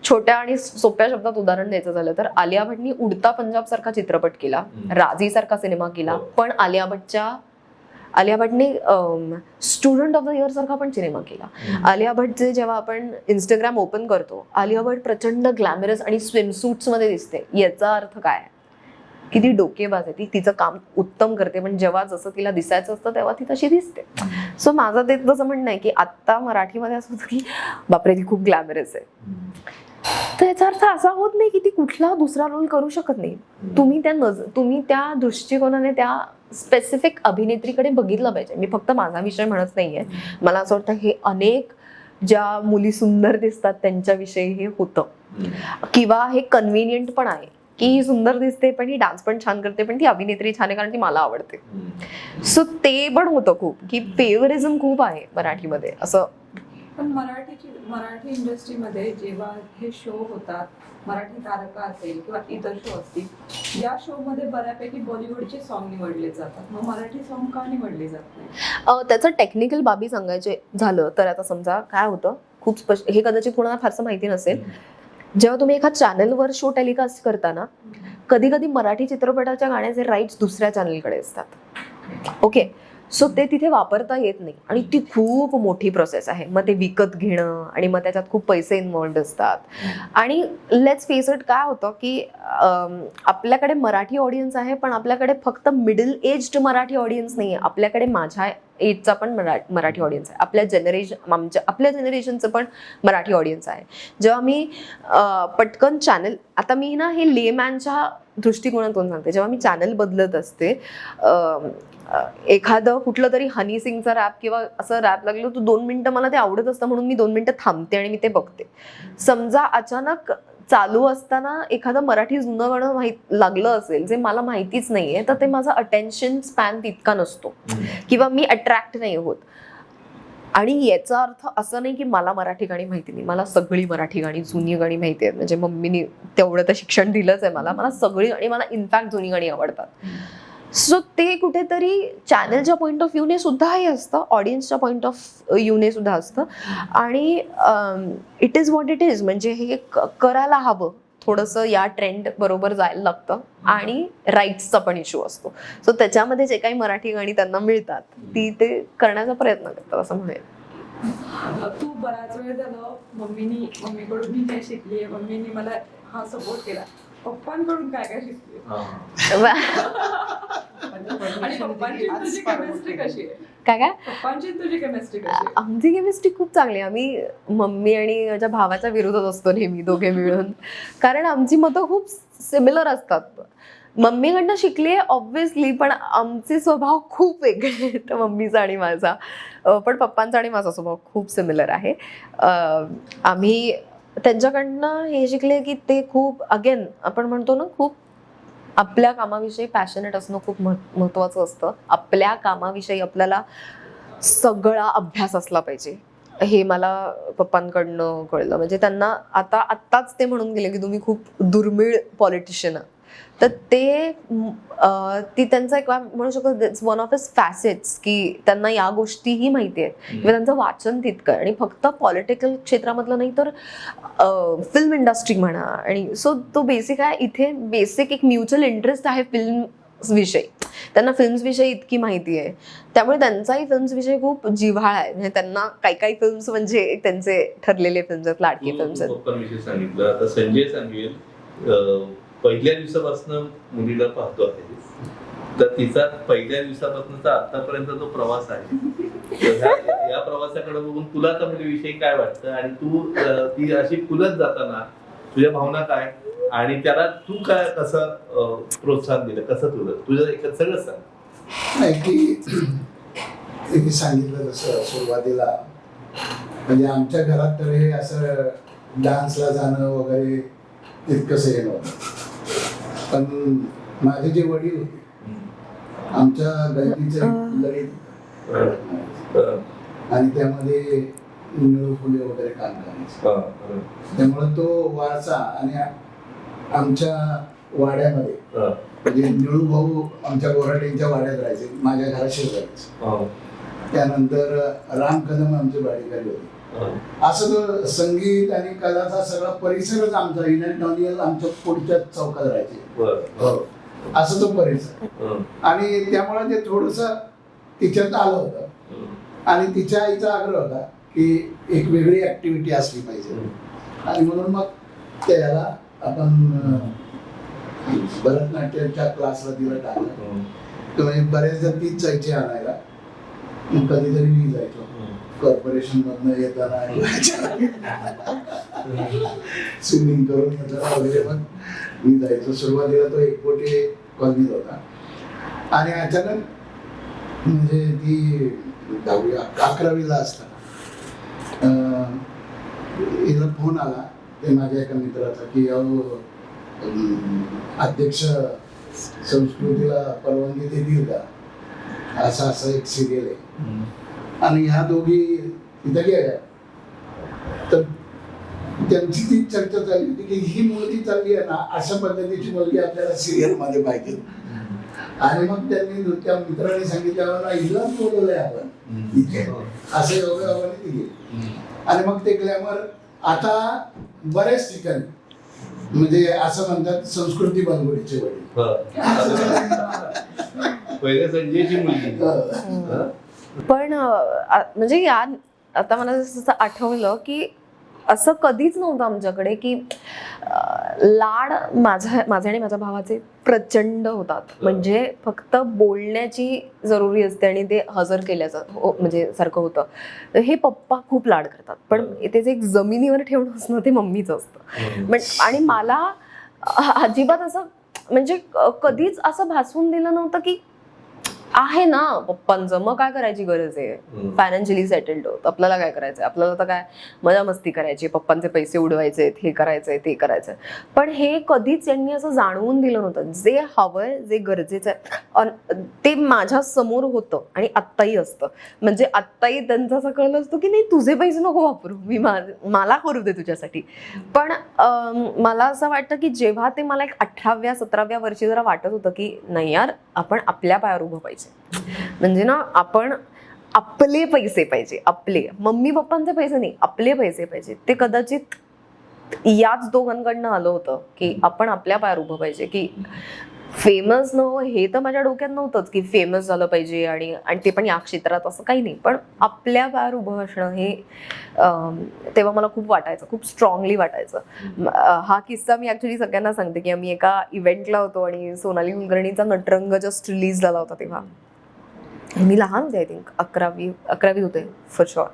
छोट्या आणि सोप्या शब्दात उदाहरण द्यायचं झालं तर आलिया भट्टनी उडता पंजाब सारखा चित्रपट केला, राजी सारखा सिनेमा केला, पण आलिया भट्टने स्टुडंट ऑफ द इयर सारखा पण सिनेमा केला. आलिया भट्टचे जेव्हा आपण इंस्टाग्राम ओपन करतो, आलिया भट्ट प्रचंड ग्लॅमरस आणि स्विमसूट्स मध्ये दिसते. याचा अर्थ काय, की ती डोकेबाज आहे, ती तिचं काम उत्तम करते, पण जेव्हा जसं तिला दिसायचं असतं तेव्हा ती तशी दिसते. सो माझं ते तसं म्हणणं आहे की आत्ता मराठीमध्ये असं होतं की बापरे ती खूप ग्लॅमरस आहे. तर याचा अर्थ असा होत नाही की ती कुठला दुसरा रोल करू शकत नाही. तुम्ही त्या दृष्टिकोनाने त्या स्पेसिफिक अभिनेत्रीकडे बघितलं पाहिजे. मी फक्त माझा विषय म्हणत नाहीये. मला असं वाटतं हे अनेक ज्या मुली सुंदर दिसतात त्यांच्याविषयी हे होतं, किंवा हे कन्व्हिनियंट पण आहे की ही सुंदर दिसते पण ही डान्स पण छान करते पण ती अभिनेत्री छान आहे कारण ती मला आवडते. सो ते पण होतं खूप की फेवरिझम खूप आहे मराठीमध्ये. असं पण मराठी इंडस्ट्रीमध्ये जेव्हा हे शो होतात, मराठी तारका असेल किंवा इतर शो असतील, या शो मध्ये बऱ्यापैकी बॉलिवूडचे सॉन्ग निवडले जातात, मग मराठी सॉन्ग का निवडले जात नाही? त्याचं टेक्निकल बाबी सांगायचे झालं तर आता समजा काय होतं, खूप स्पष्ट, हे कदाचित कोणाला फारसं माहिती नसेल, जेव्हा तुम्ही एका चॅनलवर शो टेलिकास्ट करताना कधी कधी मराठी चित्रपटाच्या गाण्याचे राईट्स दुसऱ्या चॅनलकडे असतात. ओके, सो ते तिथे वापरता येत नाही आणि ती खूप मोठी प्रोसेस आहे. मग ते विकत घेणं आणि मग त्याच्यात खूप पैसे इन्व्हॉल्ड असतात. आणि लेट्स फेस इट, काय होतं की आपल्याकडे मराठी ऑडियन्स आहे, पण आपल्याकडे फक्त मिडल एज्ड मराठी ऑडियन्स नाही आहे, आपल्याकडे माझ्या एजचा पण मराठी ऑडियन्स आहे, आपल्या जनरेशनचं पण मराठी ऑडियन्स आहे. जेव्हा मी पटकन चॅनल, आता मी ना हे लेमॅनच्या दृष्टिकोनातून सांगते, जेव्हा मी चॅनल बदलत असते, एखादं कुठलं तरी हनी सिंगचा रॅप किंवा असं रॅप लागलं तर 2 मिनिटं मला ते आवडत असतं म्हणून मी 2 मिनिटं थांबते आणि मी ते बघते. समजा अचानक चालू असताना एखादं मराठी जुनं गाणं लागलं असेल जे मला माहितीच नाहीये, तर ते माझा अटेन्शन स्पॅन तितका नसतो किंवा मी अट्रॅक्ट नाही होत. आणि याचा अर्थ असं नाही की मला मराठी गाणी माहिती नाही, मला सगळी मराठी गाणी, जुनी गाणी माहिती आहेत. म्हणजे मम्मीने तेवढं तर शिक्षण दिलंच आहे मला सगळी गाणी, मला इनफॅक्ट जुनी गाणी आवडतात. सो ते कुठेतरी चॅनलच्या पॉईंट ऑफ व्ह्यूने सुद्धा हे असतं, ऑडियन्सच्या पॉईंट ऑफ व्ह्यूने सुद्धा असतं. आणि it is what it is, म्हणजे हे करायला हवं, थोडंसं या ट्रेंड बरोबर जायला लागतं. आणि राईट्सचा पण इश्यू असतो. सो त्याच्यामध्ये जे काही मराठी गाणी त्यांना मिळतात ती ते करण्याचा प्रयत्न करतात असं म्हणेल. तू बराच वेळ झालं मम्मीकडून मी काय शिकलीये, मम्मीने मला हा सपोर्ट केला, पप्पांकडून काय काय शिकली आणि पप्पांची तुझी केमिस्ट्री कशी आहे? काय पप्पांची तुझी केमिस्ट्री कशी आहे? आमची केमिस्ट्री खूप चांगली आहे. आम्ही मम्मी आणि माझ्या भावाच्या विरोधात असतो नेहमी दोघे मिळून, कारण आमची मतं खूप सिमिलर असतात. मम्मीकडनं शिकली आहे ऑब्व्हियसली, पण आमचे स्वभाव खूप वेगळे आहेत मम्मीचा आणि माझा. पण पप्पांचा आणि माझा स्वभाव खूप सिमिलर आहे. आम्ही त्यांच्याकडनं हे शिकले की ते खूप, अगेन आपण म्हणतो ना, खूप आपल्या कामाविषयी पॅशनेट असणं खूप महत्त्वाचं असतं. आपल्या कामाविषयी आपल्याला सगळा अभ्यास असला पाहिजे, हे मला पप्पांकडनं कळलं. म्हणजे त्यांना आत्ताच ते म्हणून गेले की तुम्ही खूप दुर्मिळ पॉलिटिशियन आहात. तर ती त्यांचा एक म्हणू शकतो, it's one of his facets, की त्यांना या गोष्टीही माहिती आहेत किंवा त्यांचं वाचन तितकं आहे. आणि फक्त पॉलिटिकल क्षेत्रामधलं नाही तर फिल्म इंडस्ट्री म्हणा. आणि सो तो बेसिक आहे, इथे बेसिक एक म्युच्युअल इंटरेस्ट आहे फिल्म विषयी. त्यांना फिल्म्स विषयी इतकी माहिती आहे, त्यामुळे त्यांचाही फिल्म्स विषयी खूप जिव्हाळा आहे. म्हणजे त्यांना काही फिल्म्स म्हणजे त्यांचे ठरलेले फिल्म्स आहेत, लाडके फिल्म्स आहेत. पप्पांविषयी सांगितलं, आता संजय सांगेल, पहिल्या दिवसापासून मुलीला पाहतो आहे, तर तिचा पहिल्या दिवसापासूनचा आतापर्यंत जो प्रवास आहे, या प्रवासाकडे बघून तुला त्या मुलीविषयी काय वाटतं आणि तू ती अशी फुलत जाताना तुझ्या भावना काय आणि त्याला तू काय कसं प्रोत्साहन दिलं, कसं तुझं एक सगळं सांग. नाही की मी सांगितलं तसं सुरुवातीला, म्हणजे आमच्या घरात तर हे असं डान्सला जाणं वगैरे तितकंसं हे नव्हतं. पण माझे जे वडील होते, आमच्या गल्लीचं लढीत आणि त्यामध्ये निळू फुले वगैरे काम करायचे. त्यामुळे तो वारसा आणि आमच्या वाड्यामध्ये म्हणजे निळू भाऊ आमच्या गोराटेंच्या वाड्यात राहायचे, माझ्या घराशी राहायचे. त्यानंतर राम कदम आमचे बाडीखाली होते. असं तो संगीत आणि कलाचा सगळा परिसरच आमचा युनियन आमच्या पुढच्या चौकात राहायचे. असं तो परिसर. आणि त्यामुळे ते थोडस तिच्यात आलं होतं आणि तिच्या आईचा आग्रह होता की एक वेगळी ऍक्टिव्हिटी असली पाहिजे. आणि म्हणून मग त्याला आपण भरतनाट्यमच्या क्लासला दिलं टाकलं. म्हणजे बऱ्याचदा तीच जायची आणायला, कधीतरी मी जायचो कॉर्पोरेशन मधनं येताना स्विमिंग करून येताना वगैरे. मग मी जायचो. सुरुवातीला तो एकपोटे कॉलनीत होता आणि अचानक म्हणजे ती 11वीला असताना हिला फोन आला ते माझ्या एका मित्राचा की अध्यक्ष संस्कृतीला परवानगी देतील का, असं एक सिरियल आहे. आणि ह्या दोघी तिथे गेल्या तर त्यांची ती चर्चा चालली होती की ही मुलगी चालली आहे ना, अशा पद्धतीची मुलगी आपल्याला सिरियल मध्ये पाहिजे. आणि मग त्यांनी त्या मित्राने सांगितलं ना, हिलाच बोलवलंय आपण इथे, असं योगायोगाने ती गेली. आणि मग ते ग्लॅमर आता बऱ्याच ठिकाणी, म्हणजे असं म्हणतात संस्कृती बनगुडीचे वडील. पहिले संजयची मुलगी. पण म्हणजे या आता मला जसं आठवलं की असं कधीच नव्हतं आमच्याकडे की लाड माझा आणि माझ्या भावाचे प्रचंड होतात. म्हणजे फक्त बोलण्याची जरुरी असते आणि ते हजर केल्याचं म्हणजे सारखं होतं. तर हे पप्पा खूप लाड करतात, पण ते जे एक जमिनीवर ठेवणं असणं ते मम्मीचं असतं. आणि मला अजिबात असं म्हणजे कधीच असं भासवून दिलं नव्हतं की आहे ना पप्पांचं, मग काय करायची गरज आहे, फायनान्शियली सेटल्ड होत, आपल्याला काय करायचंय, आपल्याला तर काय मजा मस्ती करायची, पप्पांचे पैसे उडवायचे, हे करायचंय ते करायचंय. पण हे कधीच यांनी असं जाणवून दिलं नव्हतं. जे हवंय, जे गरजेचं आहे ते माझ्या समोर होतं आणि आत्ताही असतं. म्हणजे आत्ताही त्यांचं असं कळलं असतं की नाही तुझे पैसे नको वापरू, मी मला करू दे तुझ्यासाठी. पण मला असं वाटतं की जेव्हा ते मला एक 18व्या 17व्या वर्षी जरा वाटत होतं की नाही यार, आपण आपल्या पायावर उभं पाहिजे. म्हणजे ना, आपण आपले पैसे पाहिजे, आपले मम्मी पप्पांचे पैसे नाही, आपले पैसे पाहिजे. ते कदाचित याच दोघांकडनं आलं होतं की आपण आपल्या पायावर उभं पाहिजे. की फेमस न हे तर माझ्या डोक्यात नव्हतंच की फेमस झालं पाहिजे आणि ते पण या क्षेत्रात, असं काही नाही. पण आपल्या पायावर उभं असणं हे तेव्हा मला खूप वाटायचं, खूप स्ट्रॉंगली वाटायचं. हा किस्सा मी ऍक्च्युली सगळ्यांना सांगते की आम्ही एका इव्हेंटला होतो आणि सोनाली कुलकर्णीचा नटरंग जस्ट रिलीज झाला होता. तेव्हा मी लहान होते, आय थिंक 11वी होते फॉर शुअर.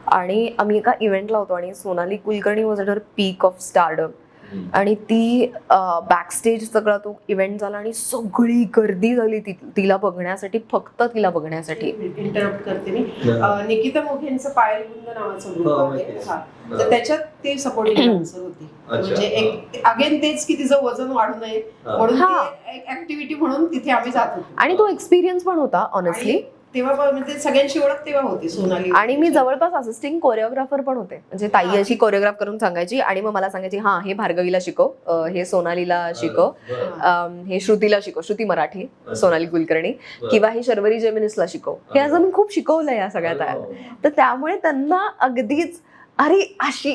आणि आम्ही एका इव्हेंटला होतो आणि Sonali Kulkarni was at her peak of stardom. आणि ती बॅकस्टेज सगळा तो इव्हेंट झाला आणि सगळी गर्दी झाली तिला बघण्यासाठी, फक्त तिला बघण्यासाठी. इंटरप्ट करते मी. निकिता मोघेंचं पायल गुंद नावाचं ग्रुप आहे, तर त्याच्यात ती सपोर्टिंग डान्सर होती. म्हणजे एक अगेन तेच की तिचं वजन वाढू नये म्हणून एक ऍक्टिव्हिटी म्हणून तिथे आम्ही जात होतो. आणि तो एक्सपिरियन्स पण होता ऑनेस्टली. तेव्हा म्हणजे सगळ्यांची ओळख तेव्हा होती सोनाली. आणि मी जवळपास असिस्टिंग कोरिओग्राफर पण होते. म्हणजे ताई अशी कोरिओग्राफ करून सांगायची आणि मग मला सांगायची हा हे भार्गवीला शिकव, हे सोनालीला शिकव, हे श्रुतीला शिकव, श्रुती मराठी, सोनाली कुलकर्णी, किंवा हे शर्वरी जेमिनिसला शिकव. हे असं मी खूप शिकवलं या सगळ्या तयार. तर त्यामुळे त्यांना अगदीच अरे अशी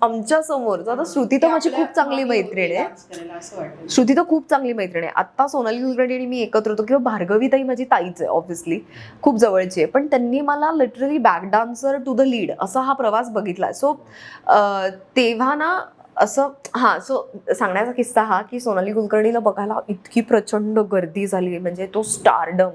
आमच्या समोर. आता श्रुती तर माझी खूप चांगली मैत्रीण आहे, श्रुती तर खूप चांगली मैत्रीण आहे. आता सोनाली कुलकर्णी आणि मी एकत्र होतो, किंवा भार्गवी ताई माझी ताईच आहे ऑब्व्हियसली, खूप जवळची आहे. पण त्यांनी मला literally back dancer to the lead असा हा प्रवास बघितला. सो तेव्हा ना असं सो सांगण्याचा किस्सा हा की सोनाली कुलकर्णीला बघायला इतकी प्रचंड गर्दी झाली. म्हणजे तो स्टारडम,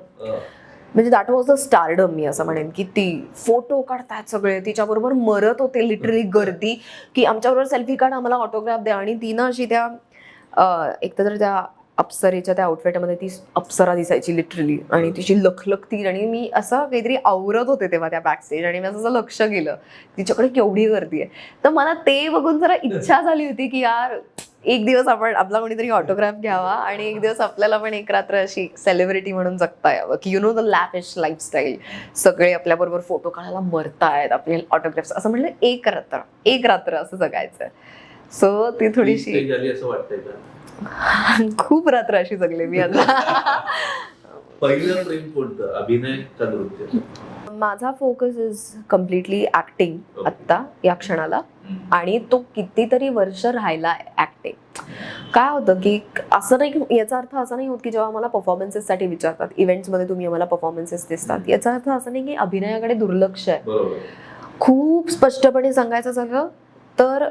म्हणजे दॅट वॉज द स्टारडम. मी असं म्हणेन की ती फोटो काढतायत सगळे, तिच्याबरोबर मरत होते लिटरली गर्दी की आमच्याबरोबर सेल्फी काढ, आम्हाला ऑटोग्राफ द्या. आणि ती ना अशी त्या एकतर त्या अप्सरेच्या त्या आउटफिटमध्ये ती अप्सरा दिसायची लिटरली, आणि तिची लखलखती. आणि मी असं काहीतरी आवरत होते तेव्हा त्या बॅक स्टेज, आणि मी असं लक्ष केलं तिच्याकडे केवढी गर्दी आहे. तर मला ते बघून जरा इच्छा झाली होती की यार एक दिवस आपला कोणीतरी ऑटोग्राफ घ्यावा आणि एक दिवस आपल्याला पण एक रात्र अशी सेलिब्रिटी म्हणून जगता यावं की you know the lavish lifestyle. सगळे आपल्याबरोबर फोटो काढायला मरतायत, आपले ऑटोग्राफ्स. असं म्हटलं एक रात्र असं जगायचं. सो ती थोडीशी असं वाटतंय का? खूप रात्र अशी जगले मी आता. पहिलं प्रेम कोणतं, अभिनय का नृत्य? माझा फोकस इज कम्प्लिटली ऍक्टिंग आत्ता या क्षणाला, आणि तो कितीतरी वर्ष राहिला ऍक्टिंग. काय होतं की असं नाही, याचा अर्थ असा नाही होत की जेव्हा मला परफॉर्मन्सेससाठी विचारतात इव्हेंट्समध्ये तुम्ही आम्हाला परफॉर्मन्सेस दिसतात, याचा अर्थ असं नाही की अभिनयाकडे दुर्लक्ष आहे. खूप स्पष्टपणे सांगायचं झालं तर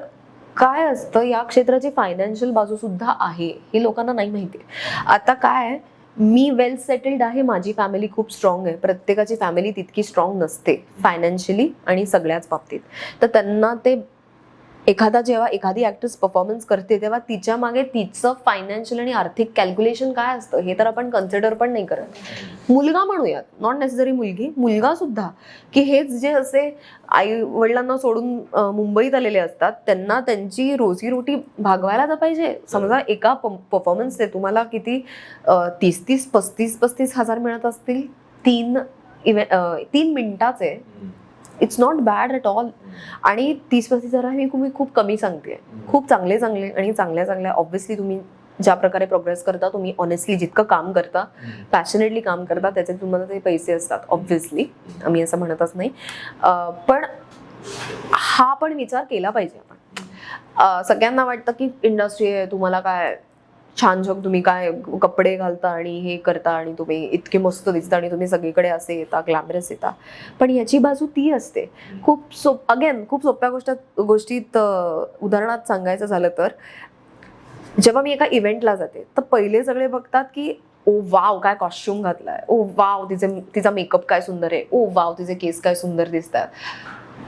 काय असतं, या क्षेत्राची फायनान्शियल बाजू सुद्धा आहे, हे लोकांना नाही माहिती. आता काय, मी वेल सेटल्ड आहे, माझी फॅमिली खूप स्ट्रॉंग आहे. प्रत्येकाची फॅमिली तितकी स्ट्रॉंग नसते फायनान्शियली आणि सगळ्याच बाबतीत. तर त्यांना ते जेव्हा एखादी ऍक्ट्रेस परफॉर्मन्स करते तेव्हा तिच्या मागे तिचं फायनान्शियल आणि आर्थिक कॅल्क्युलेशन काय असतं हे तर आपण कन्सिडर पण नाही करत. मुलगा म्हणूयात, नॉट नेसेसरी मुलगी, मुलगा सुद्धा, की हेच जे असे आई वडिलांना सोडून मुंबईत आलेले असतात त्यांना त्यांची रोजीरोटी भागवायला तर पाहिजे. समजा एका परफॉर्मन्सचे तुम्हाला किती 30-35 हजार मिळत असतील 3 मिनिटाचे, it's not bad at all. आणि 30-35 जरा मी खूप कमी सांगते. खूप चांगले आणि चांगल्या ऑब्व्हियसली तुम्ही ज्या प्रकारे प्रोग्रेस करता, तुम्ही ऑनेस्टली जितकं काम करता, पॅशनेटली काम करता, त्याचे तुम्हाला ते पैसे असतात ऑब्व्हियसली, आम्ही असं म्हणतच नाही. पण हा पण विचार केला पाहिजे आपण. सगळ्यांना वाटतं की इंडस्ट्री आहे, तुम्हाला काय छान तुम्ही काय कपडे घालता आणि हे करता आणि तुम्ही इतके मस्त दिसता आणि तुम्ही सगळीकडे असे येता, ग्लॅमरस येता. पण याची बाजू ती असते. खूप सोप्या गोष्टीत उदाहरणात सांगायचं झालं तर, जेव्हा मी एका इव्हेंटला जाते तर पहिले सगळे बघतात की ओ वाव काय कॉस्ट्युम घातलाय, ओ वाव तिचा मेकअप काय सुंदर आहे, ओ वाव तिचे केस काय सुंदर दिसतात.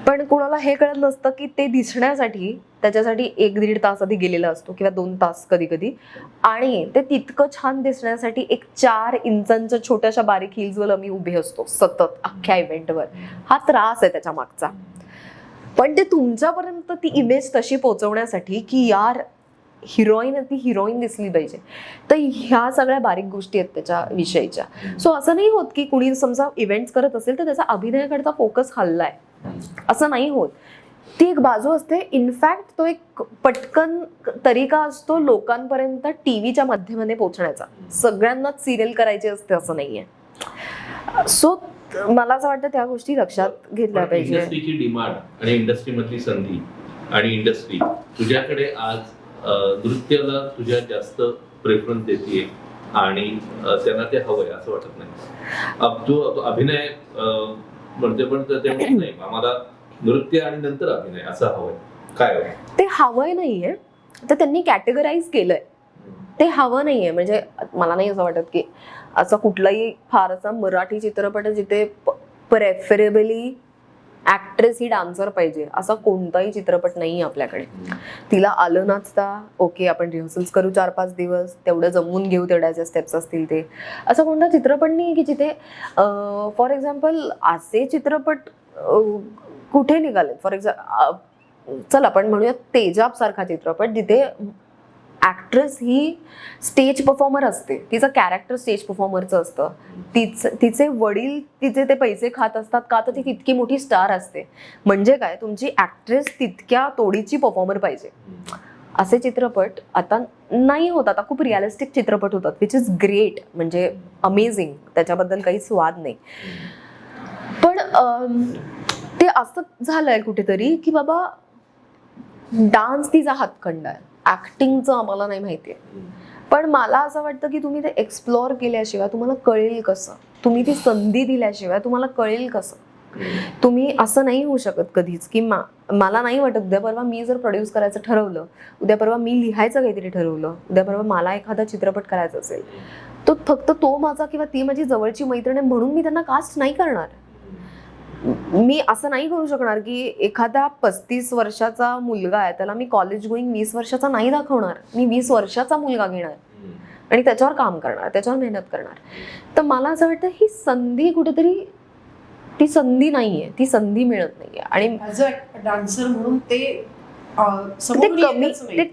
पण कुणाला हे कळत नसतं की ते दिसण्यासाठी त्याच्यासाठी 1-1.5 तास आधी गेलेला असतो किंवा 2 तास कधी, आणि ते तितकं छान दिसण्यासाठी एक 4 इंचांच्या छोट्याशा बारीक हिल्सवर आम्ही उभे असतो सतत अख्ख्या इव्हेंटवर. हा त्रास आहे त्याच्या मागचा. पण ते तुमच्यापर्यंत ती इमेज तशी पोहोचवण्यासाठी की यार हिरोईन दिसली पाहिजे, तर ह्या सगळ्या बारीक गोष्टी आहेत त्याच्या विषयीच्या. सो असं नाही होत की कुणी समजा इव्हेंट्स करत असेल तर त्याचा अभिनयाकडचा फोकस हल्लाय, असं नाही होत. ती एक बाजू असते. इनफॅक्ट तो एक पटकन तरीका असतो लोकांपर्यंत टीव्हीच्या माध्यमाने पोहोचण्याचा. सगळ्यांनाच सिरियल करायची असते असं नाहीये. सो मला असं वाटतं त्या गोष्टी लक्षात घेतल्या पाहिजे. इंडस्ट्रीची डिमांड आणि इंडस्ट्री मधली संधी आणि इंडस्ट्री तुझ्याकडे आज नृत्याला तुझ्या जास्त प्रेफरन्स देते आणि त्यांना ते हवंय असं वाटत नाही. जो अभिनय म्हणते पण तेवढंच नाही, आम्हाला नृत्य आणि नंतर अभिनय असं हवंय. काय हवंय? ते हवंय नाहीये, तर त्यांनी कॅटेगराईज केलंय. ते हवं नाहीये. म्हणजे मला नाही असं वाटत की असा कुठलाही फारसा मराठी चित्रपट जिथे प्रेफरेबली ऍक्ट्रेस ही डान्सर पाहिजे असा कोणताही चित्रपट नाही आपल्याकडे. तिला आलं नाचता, ओके आपण रिहर्सल्स करू 4-5 दिवस, तेवढं जमवून घेऊ, तेवढ्या ज्या स्टेप्स असतील ते. असं कोणता चित्रपट नाही की जिथे फॉर एक्झाम्पल असे चित्रपट कुठे निघाले. फॉर एक्झाम्पल चल आपण म्हणूया तेजाब सारखा चित्रपट जिथे ऍक्ट्रेस ही स्टेज परफॉर्मर असते, तिचं कॅरेक्टर स्टेज परफॉर्मरचं असतं, तिचे वडील तिचे ते पैसे खात असतात का तर ती तितकी मोठी स्टार असते. म्हणजे काय, तुमची ऍक्ट्रेस तितक्या तोडीची परफॉर्मर पाहिजे. असे चित्रपट आता नाही होत. आता खूप रिअलिस्टिक चित्रपट होतात, विच इज ग्रेट, म्हणजे अमेझिंग, त्याच्याबद्दल काहीच वाद नाही. पण ते असं झालंय कुठेतरी की बाबा डान्स तिचा हातखंडा आहे, ऍक्टिंगचं आम्हाला नाही माहितीये. पण मला असं वाटतं की तुम्ही ते एक्सप्लोअर केल्याशिवाय तुम्हाला कळेल कसं, तुम्ही ती संधी दिल्याशिवाय तुम्हाला कळेल कसं. तुम्ही असं नाही होऊ शकत कधीच की मला नाही वाटत उद्या परवा मी जर प्रोड्यूस करायचं ठरवलं, उद्या परवा मी लिहायचं काहीतरी ठरवलं, उद्या परवा मला एखादा चित्रपट करायचा असेल, तो फक्त तो माझा किंवा ती माझी जवळची मैत्रीण आहे म्हणून मी त्यांना कास्ट नाही करणार. मी असं नाही करू शकणार की एखादा 35 वर्षाचा मुलगा आहे त्याला मी कॉलेज गोईंग 20 वर्षाचा नाही दाखवणार. मी 20 वर्षाचा मुलगा घेणार आणि त्याच्यावर काम करणार, त्याच्यावर मेहनत करणार. तर मला असं वाटतं ही संधी कुठेतरी, ती संधी नाहीये, ती संधी मिळत नाहीये. आणि ऍज अ डान्सर म्हणून ते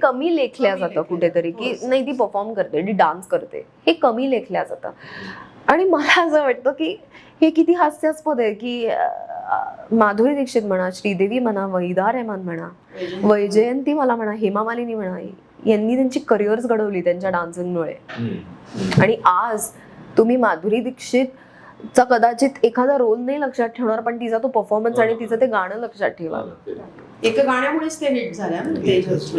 कमी लेखल्या जातं कुठेतरी की नाही ती परफॉर्म करते, ती डान्स करते, हे कमी लेखल्या जातं. आणि मला असं वाटतं की हे किती हास्यास्पद आहे की माधुरी दीक्षित म्हणा, श्रीदेवी म्हणा, वहिदा रहमान म्हणा, वैजयंती मला म्हणा, हेमा मालिनी म्हणा, यांनी त्यांची करिअर्स घडवली त्यांच्या डान्सिंगमुळे. आणि आज तुम्ही माधुरी दीक्षितचा कदाचित एखादा रोल नाही लक्षात ठेवणार, पण तिचा तो परफॉर्मन्स आणि तिचं ते गाणं लक्षात ठेवा. एका गाण्यामुळेच ते हिट झाल्या.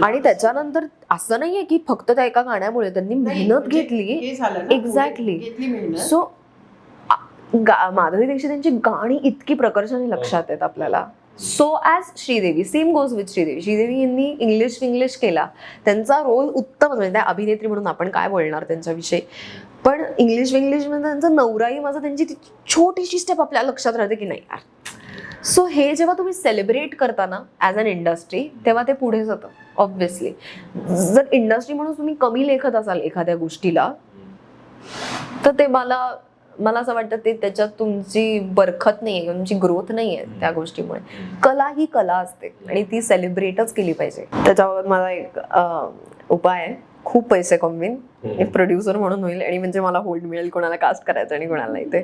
आणि त्याच्यानंतर असं नाहीये की फक्त त्या एका गाण्यामुळे त्यांनी मेहनत घेतली. एक्झॅक्टली. सो माधुरी दीक्षित यांची गाणी इतकी प्रकर्षाने लक्षात आहेत आपल्याला. So as Sridevi, same goes with Sridevi यांनी इंग्लिश केला, त्यांचा रोल उत्तम, म्हणजे त्या अभिनेत्री म्हणून आपण काय बोलणार त्यांच्याविषयी, पण इंग्लिश मध्ये त्यांचा नवराई माझा, त्यांची ती छोटीशी स्टेप आपल्या लक्षात राहते की नाही यार. सो हे जेव्हा तुम्ही सेलिब्रेट करता ना ॲज अन इंडस्ट्री, तेव्हा ते पुढे जातं ऑब्व्हियसली. जर इंडस्ट्री म्हणून तुम्ही कमी लेखत असाल एखाद्या गोष्टीला, तर ते मला असं वाटतं ते त्याच्यात तुमची बरकत नाहीये, तुमची ग्रोथ नाहीये त्या गोष्टीमुळे. कला ही कला असते आणि ती सेलिब्रेटच केली पाहिजे. त्याच्यावर मला एक उपाय आहे, खूप पैसे कमवीन, प्रोड्युसर म्हणून होईल आणि म्हणजे मला होल्ड मिळेल कोणाला कास्ट करायचं आणि कोणाला नाही ते.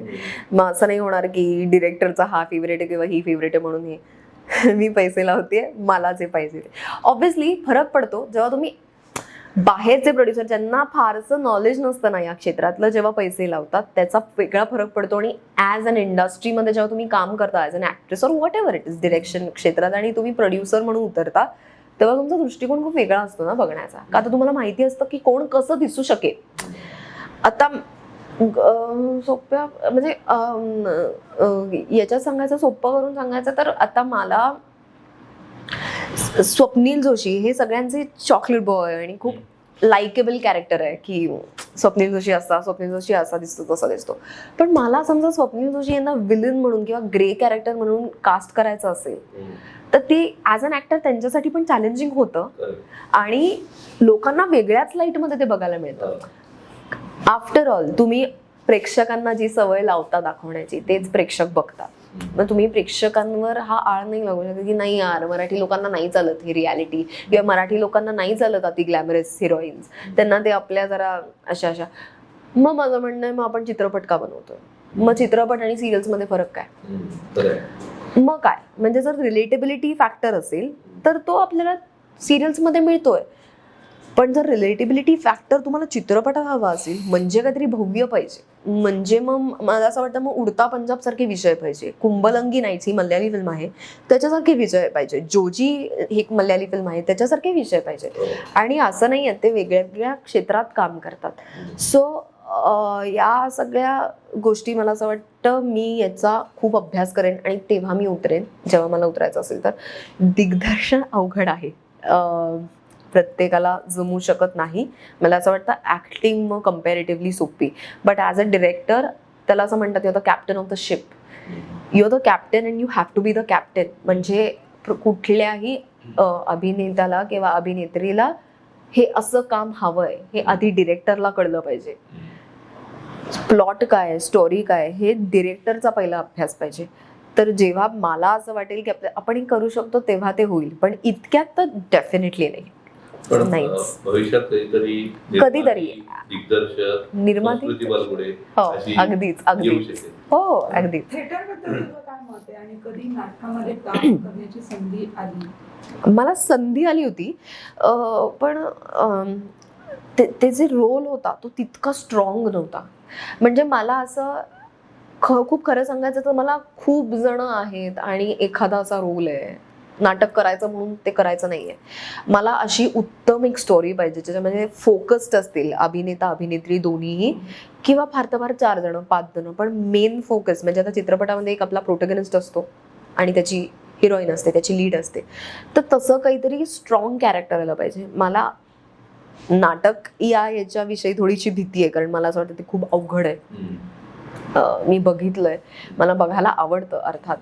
मग असं नाही होणार की डिरेक्टरचा हा फेवरेट आहे किंवा ही फेवरेट आहे म्हणून हे मी पैसे लावते मला जे पाहिजे. ऑब्व्हियसली फरक पडतो जेव्हा तुम्ही बाहेरचे प्रोड्युसर ज्यांना फारसं नॉलेज नसतं ना या क्षेत्रातलं, जेव्हा पैसे लावतात त्याचा वेगळा फरक पडतो. आणि ॲज अन इंडस्ट्रीमध्ये जेव्हा तुम्ही काम करता as an actress or whatever it is direction क्षेत्रात आणि तुम्ही प्रोड्युसर म्हणून उतरता, तेव्हा तुमचा दृष्टिकोन खूप वेगळा असतो ना बघण्याचा. का तर तुम्हाला माहिती असतं की कोण कसं दिसू शकेल. आता सोप्या म्हणजे याच्यात सांगायचं, सोपं करून सांगायचं तर आता मला स्वप्नील जोशी हे सगळ्यांचे चॉकलेट बॉय आणि खूप लाइकेबल कॅरेक्टर आहे की स्वप्नील जोशी असा दिसतो तसा दिसतो. पण मला समजा स्वप्नील जोशी यांना विलन म्हणून किंवा ग्रे कॅरेक्टर म्हणून कास्ट करायचं असेल तर ते ॲज अन ॲक्टर त्यांच्यासाठी पण चॅलेंजिंग होतं आणि लोकांना वेगळ्याच लाईटमध्ये ते बघायला मिळतं. आफ्टर ऑल तुम्ही प्रेक्षकांना जी सवय लावता दाखवण्याची तेच प्रेक्षक बघतात. मग तुम्ही प्रेक्षकांवर हा आळ नाही लागू शकत की नाही यार मराठी लोकांना नाही चालत ही रियालिटी किंवा मराठी लोकांना नाही चालत अति ग्लॅमरस हिरोईन्स, त्यांना ते आपल्या जरा अशा. मग माझं म्हणणं आहे मग आपण चित्रपट का बनवतोय? मग चित्रपट आणि सिरियल्समध्ये फरक काय? मग काय म्हणजे जर रिलेटेबिलिटी फॅक्टर असेल तर तो आपल्याला सिरियल्समध्ये मिळतोय. पण जर रिलेटेबिलिटी फॅक्टर तुम्हाला चित्रपटात हवा असेल म्हणजे काहीतरी भव्य पाहिजे, म्हणजे मग मला असं वाटतं मग उडता पंजाब सारखे विषय पाहिजे, कुंभलंगी नाईट्स ही मल्याळी फिल्म आहे त्याच्यासारखे विषय पाहिजे, जोजी ही एक मल्याळी फिल्म आहे त्याच्यासारखे विषय पाहिजे. आणि असं नाही आहे, ते वेगळ्या वेगळ्या क्षेत्रात काम करतात. सो या सगळ्या गोष्टी मला असं वाटतं मी याचा खूप अभ्यास करेन आणि तेव्हा मी उतरेन जेव्हा मला उतरायचं असेल तर. दिग्दर्शन अवघड आहे, प्रत्येकाला जमू शकत नाही. मला असं वाटतं ॲक्टिंग मग कम्पॅरेटिव्हली सोपी, बट ॲज अ डिरेक्टर त्याला असं म्हणतात you are the captain of the ship. You are the captain and you have to be the captain. म्हणजे कुठल्याही अभिनेत्याला किंवा अभिनेत्रीला हे असं काम हवंय हे आधी डिरेक्टरला कळलं पाहिजे. प्लॉट काय, स्टोरी काय हे डिरेक्टरचा पहिला अभ्यास पाहिजे. तर जेव्हा मला असं वाटेल की आपण हे करू शकतो तेव्हा ते होईल, पण इतक्यात तर डेफिनेटली नाही. पण नाहीच. भविष्यात कधीतरी कधीतरी दिग्दर्शक निर्माती संस्कृती बालगुडे हो अशी अगदीच येऊ अगदीच शकेल. हो अगदीच. थिएटरबद्दल तुझं काय मत आहे आणि कधी नाटकामध्ये काम करण्याची संधी आली? मला संधी आली होती पण ते जे रोल होता तो तितका स्ट्रॉंग नव्हता. म्हणजे मला असं खूप खरं सांगायचं तर मला खूप जण आहेत आणि एखादा असा रोल आहे नाटक करायचं म्हणून ते करायचं नाहीये. मला अशी उत्तम एक स्टोरी पाहिजे ज्याच्यामध्ये फोकस्ड असतील अभिनेता अभिनेत्री दोन्हीही किंवा फार तर फार 4 जण 5 जण, पण मेन फोकस म्हणजे आता चित्रपटामध्ये एक आपला प्रोटॅगनिस्ट असतो आणि त्याची हिरोईन असते, त्याची लीड असते, तर तसं काहीतरी स्ट्रॉंग कॅरेक्टर आलं पाहिजे. मला नाटक याच्याविषयी थोडीशी भीती आहे कारण मला असं वाटतं ते खूप अवघड आहे. मी बघितलंय, मला बघायला आवडतं अर्थात.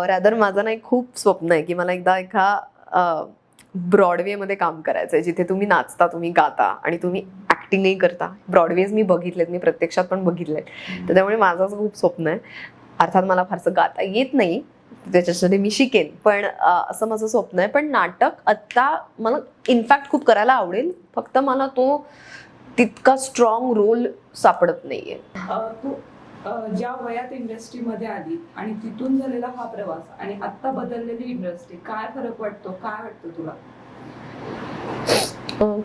रॅदर माझं ना एक खूप स्वप्न आहे की मला एकदा एका ब्रॉडवेमध्ये काम करायचं आहे जिथे तुम्ही नाचता, तुम्ही गाता आणि तुम्ही ॲक्टिंगही करता. ब्रॉडवेज मी बघितलेत, मी प्रत्यक्षात पण बघितलेत, तर त्यामुळे माझं असं खूप स्वप्न आहे. अर्थात मला फारसं गाता येत नाही, त्याच्यासाठी मी शिकेन, पण असं माझं स्वप्न आहे. पण नाटक आत्ता मला इनफॅक्ट खूप करायला आवडेल, फक्त मला तो तितका स्ट्रॉंग रोल सापडत नाहीये. तू ज्या वयात इंडस्ट्रीमध्ये आली आणि तिथून झालेला हा प्रवास आणि आता बदललेली इंडस्ट्री, काय फरक वाटतो, काय वाटतं तुला?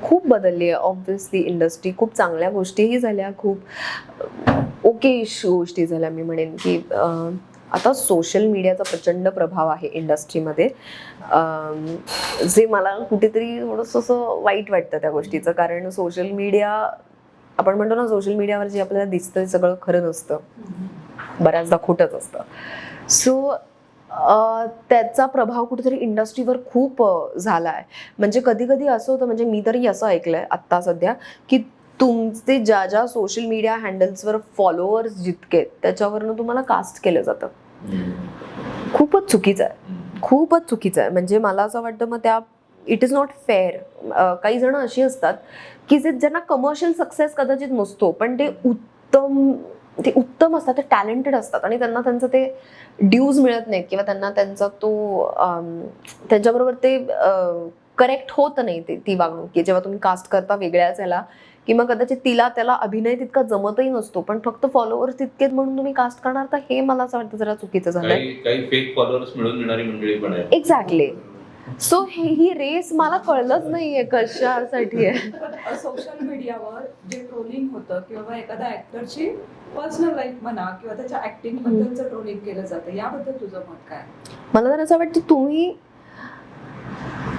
खूप बदलली आहे ऑब्व्हियसली इंडस्ट्री. खूप चांगल्या गोष्टीही झाल्या, खूप ओके गोष्टी झाल्या. मी म्हणेन की आता सोशल मीडियाचा प्रचंड प्रभाव आहे इंडस्ट्रीमध्ये, जे मला कुठेतरी थोडंसं असं वाईट वाटतं त्या गोष्टीचं. कारण सोशल मीडिया, आपण म्हणतो ना सोशल मीडियावर जे आपल्याला दिसतं ते सगळं खरं नसतं, बऱ्याचदा खोटंच असतं. सो त्याचा प्रभाव कुठेतरी इंडस्ट्रीवर खूप झाला आहे. म्हणजे कधी कधी असं होतं, म्हणजे मी तरी असं ऐकलंय आत्ता सध्या की तुमचे ज्या ज्या सोशल मीडिया हँडल्सवर फॉलोअर्स जितके त्याच्यावरनं तुम्हाला कास्ट केलं जातं. खूपच चुकीचं आहे, खूपच चुकीचं आहे. म्हणजे मला असं वाटतं मग त्या इट इज नॉट फेअर. काही जण अशी असतात की जे ज्यांना कमर्शियल सक्सेस कदाचित नसतो, पण ते उत्तम असतात, ते टॅलेंटेड असतात आणि त्यांना त्यांचं ते ड्यूज मिळत नाहीत किंवा त्यांना त्यांचा तो त्यांच्याबरोबर ते करेक्ट होत नाही ती वागणूक, की जेव्हा तुम्ही कास्ट करता वेगळ्याच याला, की मग कदाचित त्याला अभिनय तितका जमतही नसतो, पण फक्त फॉलोअर्स तितकेच म्हणून तुम्ही कास्ट करणार, तर हे मला असं वाटतं जरा चुकीचं झालंय. काही फेक फॉलोअर्स मिळून येणारी मंडळी पण आहे. एक्झॅक्टली. सो ही रेस मला कळलंच नाहीये कशासाठी आहे. सोशल मीडियावर जे ट्रोलिंग होतं किंवा एखाद्या ऍक्टरची पर्सनल लाईफ म्हणा किंवा त्याच्या ऍक्टिंग बद्दलचं ट्रोलिंग केलं जातं, याबद्दल तुझं मत काय? मला तर असं वाटतं तुम्ही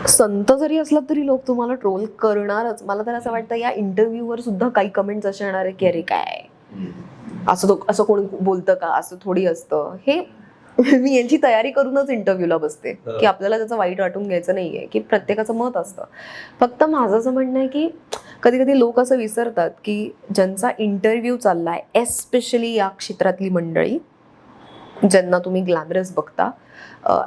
संत जरी असलात तरी लोक तुम्हाला ट्रोल करणारच. मला तर असं वाटतं या इंटरव्ह्यूवर सुद्धा काही कमेंट्स असे येणार आहे की अरे काय असं कोणी बोलतं का, असं थोडी असतं. हे मी यांची तयारी करूनच इंटरव्ह्यूला बसते की आपल्याला त्याचं वाईट वाटून घ्यायचं नाहीये, की प्रत्येकाचं मत असतं. फक्त माझं असं म्हणणं आहे की कधी कधी लोक असं विसरतात की ज्यांचा इंटरव्ह्यू चाललाय, एस्पेशली या क्षेत्रातली मंडळी ज्यांना तुम्ही ग्लॅमरस बघता,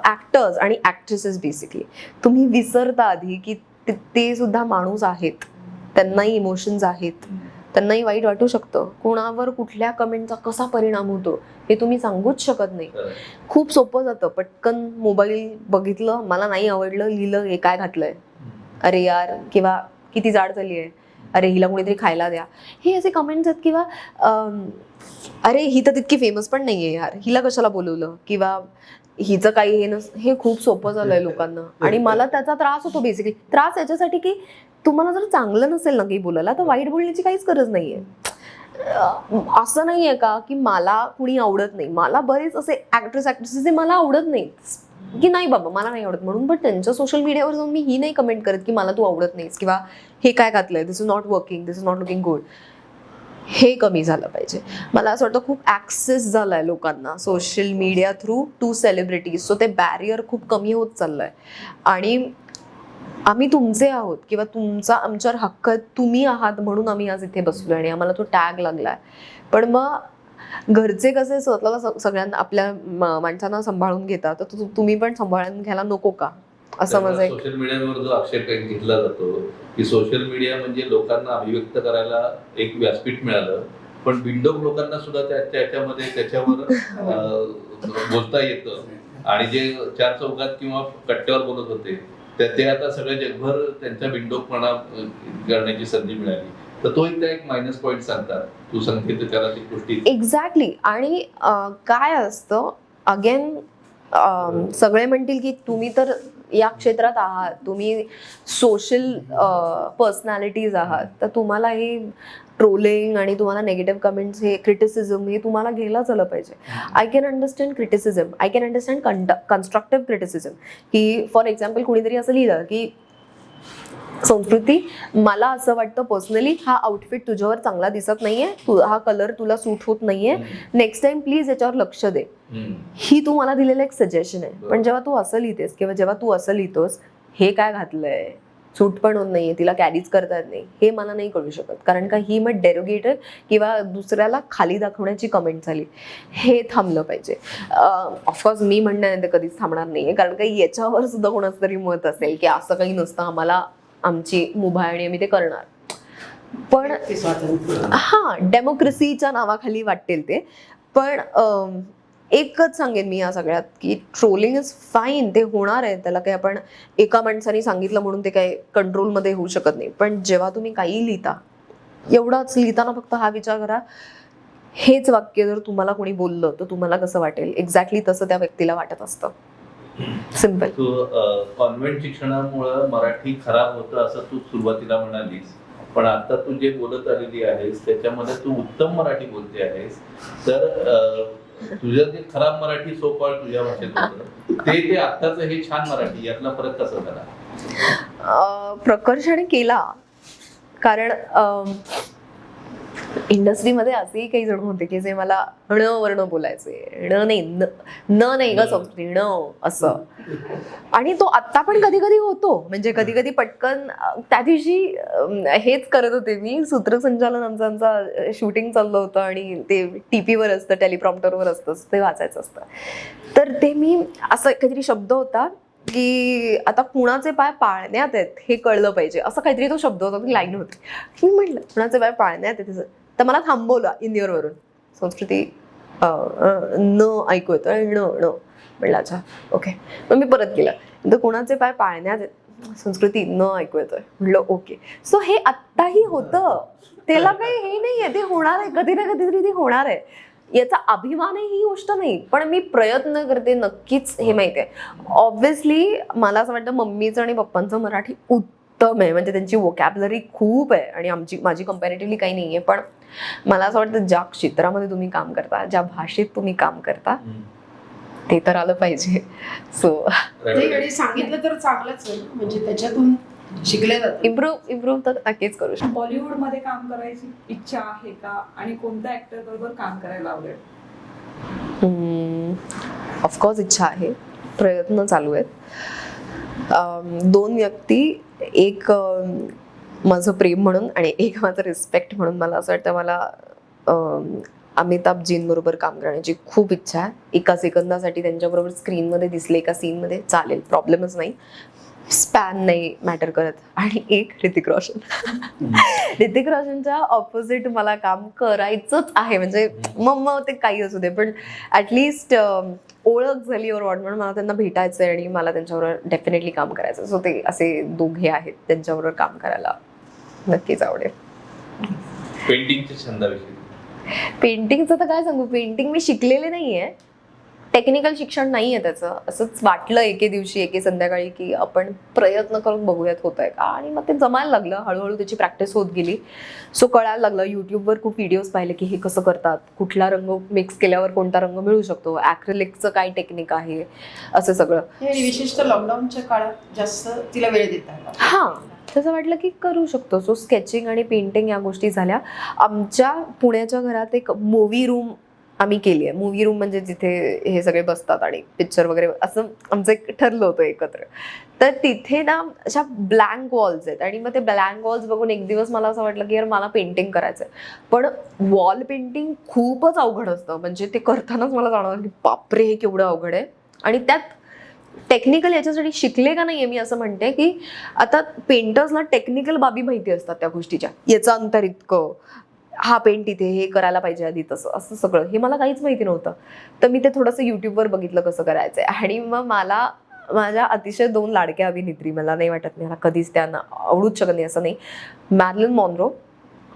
ॲक्टर्स आणि ॲक्ट्रेसेस बेसिकली, तुम्ही विसरता आधी की ते सुद्धा माणूस आहेत, त्यांनाही इमोशन्स आहेत, त्यांनाही वाईट वाटू शकतं. कोणावर कुठल्या कमेंटचा कसा परिणाम होतो हे तुम्ही सांगूच शकत नाही. खूप सोपं जातं, पटकन मोबाईल बघितलं, मला नाही आवडलं, लिहिलं हे काय घातलंय, अरे यार, किंवा किती जाड झाली आहे, अरे हिला कोणीतरी खायला द्या, हे असे कमेंट्स आहेत. किंवा अरे ही तर तितकी फेमस पण नाहीये यार, हिला कशाला बोलवलं, किंवा हिचं काही हे हे खूप सोपं झालंय लोकांना. आणि मला त्याचा त्रास होतो. बेसिकली त्रास याच्यासाठी की तुम्हाला जर चांगलं नसेल ना काही बोलायला, तर वाईट बोलण्याची काहीच गरज नाहीये. असं नाहीये का की मला कुणी आवडत नाही, मला बरेच असे ऍक्ट्रेसेस मला आवडत नाहीत की नाही बाबा मला नाही आवडत म्हणून, पण त्यांच्या सोशल मीडियावर जाऊन मी ही नाही कमेंट करत की मला तू आवडत नाहीस किंवा हे काय घातलंय, this is not working, this is not looking good. हे कमी झालं पाहिजे. मला असं वाटतं खूप ॲक्सेस झालाय लोकांना social media through to celebrities, so ते बॅरियर खूप कमी होत चाललंय. आणि आम्ही तुमचे आहोत किंवा तुमचा आमच्यावर हक्क तुम्ही आहात म्हणून आम्ही आज इथे बसलोय आणि आम्हाला तो टॅग लागलाय. पण मग घरचे कसे स्वतःला सगळ्यांना आपल्या माणसांना सांभाळून घेतात, तर तुम्ही पण सांभाळून घ्यायला नको का, असं माझं एक. सोशल मीडियावर जो आक्षेप घेतला जातो की सोशल मीडिया म्हणजे लोकांना अभिव्यक्त करायला एक व्यासपीठ मिळालं, पण बिंडोक लोकांना सुद्धा त्याच्यावर बोलता येतं. आणि जे चार चौकात किंवा कट्ट्यावर बोलत होते ते आता सगळे जगभर त्यांचा बिंडोकपणा करण्याची संधी मिळाली. तर तो एक मायनस पॉईंट सांगतात, तू सांगते त्याला ती गोष्टी. एक्झॅक्टली. आणि काय असतं अगेन, सगळे म्हणतील की तुम्ही तर या क्षेत्रात आहात, तुम्ही सोशल पर्सनॅलिटीज आहात, तर तुम्हाला हे ट्रोलिंग आणि तुम्हाला नेगेटिव्ह कमेंट्स, हे क्रिटिसिझम, हे तुम्हाला घ्यायलाच आलं पाहिजे. I can understand criticism, I can understand constructive criticism. की फॉर एक्झाम्पल कुणीतरी असं लिहिलं की संस्कृती, मला असं वाटतं पर्सनली हा आउटफिट तुझ्यावर चांगला दिसत नाहीये, हा कलर तुला सूट होत नाहीये, नेक्स्ट टाइम प्लीज याच्यावर लक्ष दे. ही तू मला दिलेलं एक सजेशन आहे. पण जेव्हा तू असं लिहितेस किंवा जेव्हा तू असं लिहितोस, हे काय घातलंय, सूट पण होत नाहीये, तिला कॅरीच करता येत नाही, हे मला नाही कळू शकत. कारण का ही मग डेरोगेटर किंवा दुसऱ्याला खाली दाखवण्याची कमेंट झाली. हे थांबलं पाहिजे. ऑफकोर्स मी म्हणण्यानंतर कधीच थांबणार नाहीये, कारण का याच्यावर सुद्धा कोणाचं तरी मत असेल की असं काही नसतं, आम्हाला आमची मुभा आहे आणि आम्ही ते करणार. पण हा डेमोक्रेसीच्या नावाखाली वाटेल ते. पण एकच सांगेन मी या सगळ्यात की ट्रोलिंग इज फाईन, ते होणार आहे, त्याला काही आपण एका माणसाने सांगितलं म्हणून ते काही कंट्रोलमध्ये होऊ शकत नाही. पण जेव्हा तुम्ही काही लिहिता, एवढंच लिहिताना फक्त हा विचार करा, हेच वाक्य जर तुम्हाला कोणी बोललं तर तुम्हाला कसं वाटेल, एक्झॅक्टली तसं त्या व्यक्तीला वाटत असतं. सिम्पल. तू कॉन्व्हेंट शिक्षणामुळे मराठी खराब होतं असं तू सुरुवातीला म्हणालीस, पण आता तू जे बोलत आलेली आहेस त्याच्यामध्ये तू उत्तम मराठी बोलते आहेस. तर तुझं जे खराब मराठी सोपाळ तुझ्या भाषेत होतं ते आत्ताचं हे छान मराठी, यातला फरक कसा झाला? प्रकर्षाने केला. कारण इंडस्ट्रीमध्ये असेही काही जण होते की जे मला ण वर्ण बोलायचे, नाही ग संस्कृती, न असं. आणि तो आत्ता पण कधी कधी होतो. म्हणजे कधी कधी पटकन, त्या दिवशी हेच करत होते मी, सूत्रसंचालन आमचा शूटिंग चाललं होतं आणि ते टीपीवर असतं, टेलिप्रॉम्प्टरवर असतं, ते वाचायचं असतं. तर ते मी असं काहीतरी शब्द होता की आता कुणाचे पाय पाळण्यात आहेत हे कळलं पाहिजे, असं काहीतरी तो शब्द होता, ती लाईन होती. मी म्हटलं कुणाचे पाय पाळण्यात आहेत, तर मला थांबवलं इंदिवरवरून. संस्कृती न ऐकू येतं, न म्हटलं अच्छा ओके. मग मी परत केलं, तर कुणाचे पाय पाळण्यात आहेत, संस्कृती न ऐकू येतोय. म्हटलं ओके. सो हे आत्ताही होतं, त्याला काही हे नाहीये, ते होणार आहे, कधी ना कधीतरी ते होणार आहे. याचा अभिमान आहे ही गोष्ट नाही, पण मी प्रयत्न करते नक्कीच, हे माहिती आहे. ऑब्व्हियसली मला असं वाटतं मम्मीचं आणि पप्पांचं मराठी उत्तम आहे, म्हणजे त्यांची वोकॅबलरी खूप आहे आणि माझी कम्पॅरेटिव्हली काही नाही आहे. पण मला असं वाटतं ज्या क्षेत्रामध्ये तुम्ही काम करता, ज्या भाषेत तुम्ही काम करता, ते तर आलं पाहिजे. सो ते आणि सांगितलं तर चांगलंच आहे, म्हणजे त्याच्यातून शिकले जातं. इम्प्रूव्ह तर नक्कीच करू शकतो. बॉलिवूड मध्ये काम करायची इच्छा आहे का आणि कोणत्या ऍक्टर बरोबर काम करायला आवडेल? ऑफकोर्स इच्छा आहे, प्रयत्न चालू आहेत. 2 व्यक्ती, एक माझं प्रेम म्हणून आणि एक माझं रिस्पेक्ट म्हणून. मला असं वाटतं मला अमिताभजींबरोबर काम करण्याची खूप इच्छा आहे. एका सेकंदासाठी त्यांच्याबरोबर स्क्रीनमध्ये दिसले एका सीनमध्ये चालेल, प्रॉब्लेमच नाही, स्पॅन नाही मॅटर करत. आणि एक ऋतिक रोशन. ऋतिक रोशनच्या ऑपोजिट मला काम करायचंच आहे, म्हणजे मग ते काही असू दे, पण ॲटलिस्ट ओळख झाली और वॉट, म्हणून मला त्यांना भेटायचं आहे आणि मला त्यांच्याबरोबर डेफिनेटली काम करायचं. सो ते असे दोघे आहेत त्यांच्याबरोबर काम करायला नक्कीच आवडेल. पेंटिंगच्या छंदाविषयी? पेंटिंगचं तर काय सांगू, पेंटिंग मी शिकलेले नाही आहे, टेक्निकल शिक्षण नाही आहे त्याचं. असंच वाटलं एके दिवशी एके संध्याकाळी की आपण प्रयत्न करून बघूयात होत आहे का, आणि मग ते जमायला लागलं. हळूहळू त्याची प्रॅक्टिस होत गेली. सो कळायला लागलं. यूट्यूबवर खूप व्हिडिओज पाहिले की हे कसं करतात, कुठला रंग मिक्स केल्यावर कोणता रंग मिळू शकतो, ॲक्रिलिकचं काय टेक्निक आहे, असं सगळं. आणि विशेषतः लॉकडाऊनच्या काळात जास्त तिला वेळ देता आला. हां, तसं वाटलं की करू शकतो. सो स्केचिंग आणि पेंटिंग या गोष्टी झाल्या. आमच्या पुण्याच्या घरात एक मूवी रूम आम्ही केली आहे. मूवी रूम म्हणजे जिथे हे सगळे बसतात आणि पिक्चर वगैरे, असं आमचं एक ठरलं होतं एकत्र. तर तिथे ना अशा ब्लँक वॉल्स आहेत, आणि मग ते ब्लँक वॉल्स बघून एक दिवस मला असं वाटलं की यार मला पेंटिंग करायचं आहे. पण वॉल पेंटिंग खूपच अवघड असतं, म्हणजे ते करतानाच मला जाणवलं की बापरे हे केवढं अवघड आहे. आणि त्यात टेक्निकल याच्यासाठी शिकले का नाही आहे मी असं म्हणते की आता पेंटर्सला टेक्निकल बाबी माहिती असतात त्या गोष्टीच्या, याचं अंतर इतकं, हा पेंट इथे, हे करायला पाहिजे आधी तसं, असं सगळं हे मला काहीच माहिती नव्हतं. तर मी ते थोडंसं युट्यूबवर बघितलं कसं करायचं आहे. आणि मग मला माझ्या अतिशय 2 लाडक्या अभिनेत्री, मला नाही वाटत मला कधीच त्यांना आवडूच शकत नाही असं नाही, मॅर्लिन मॉनरो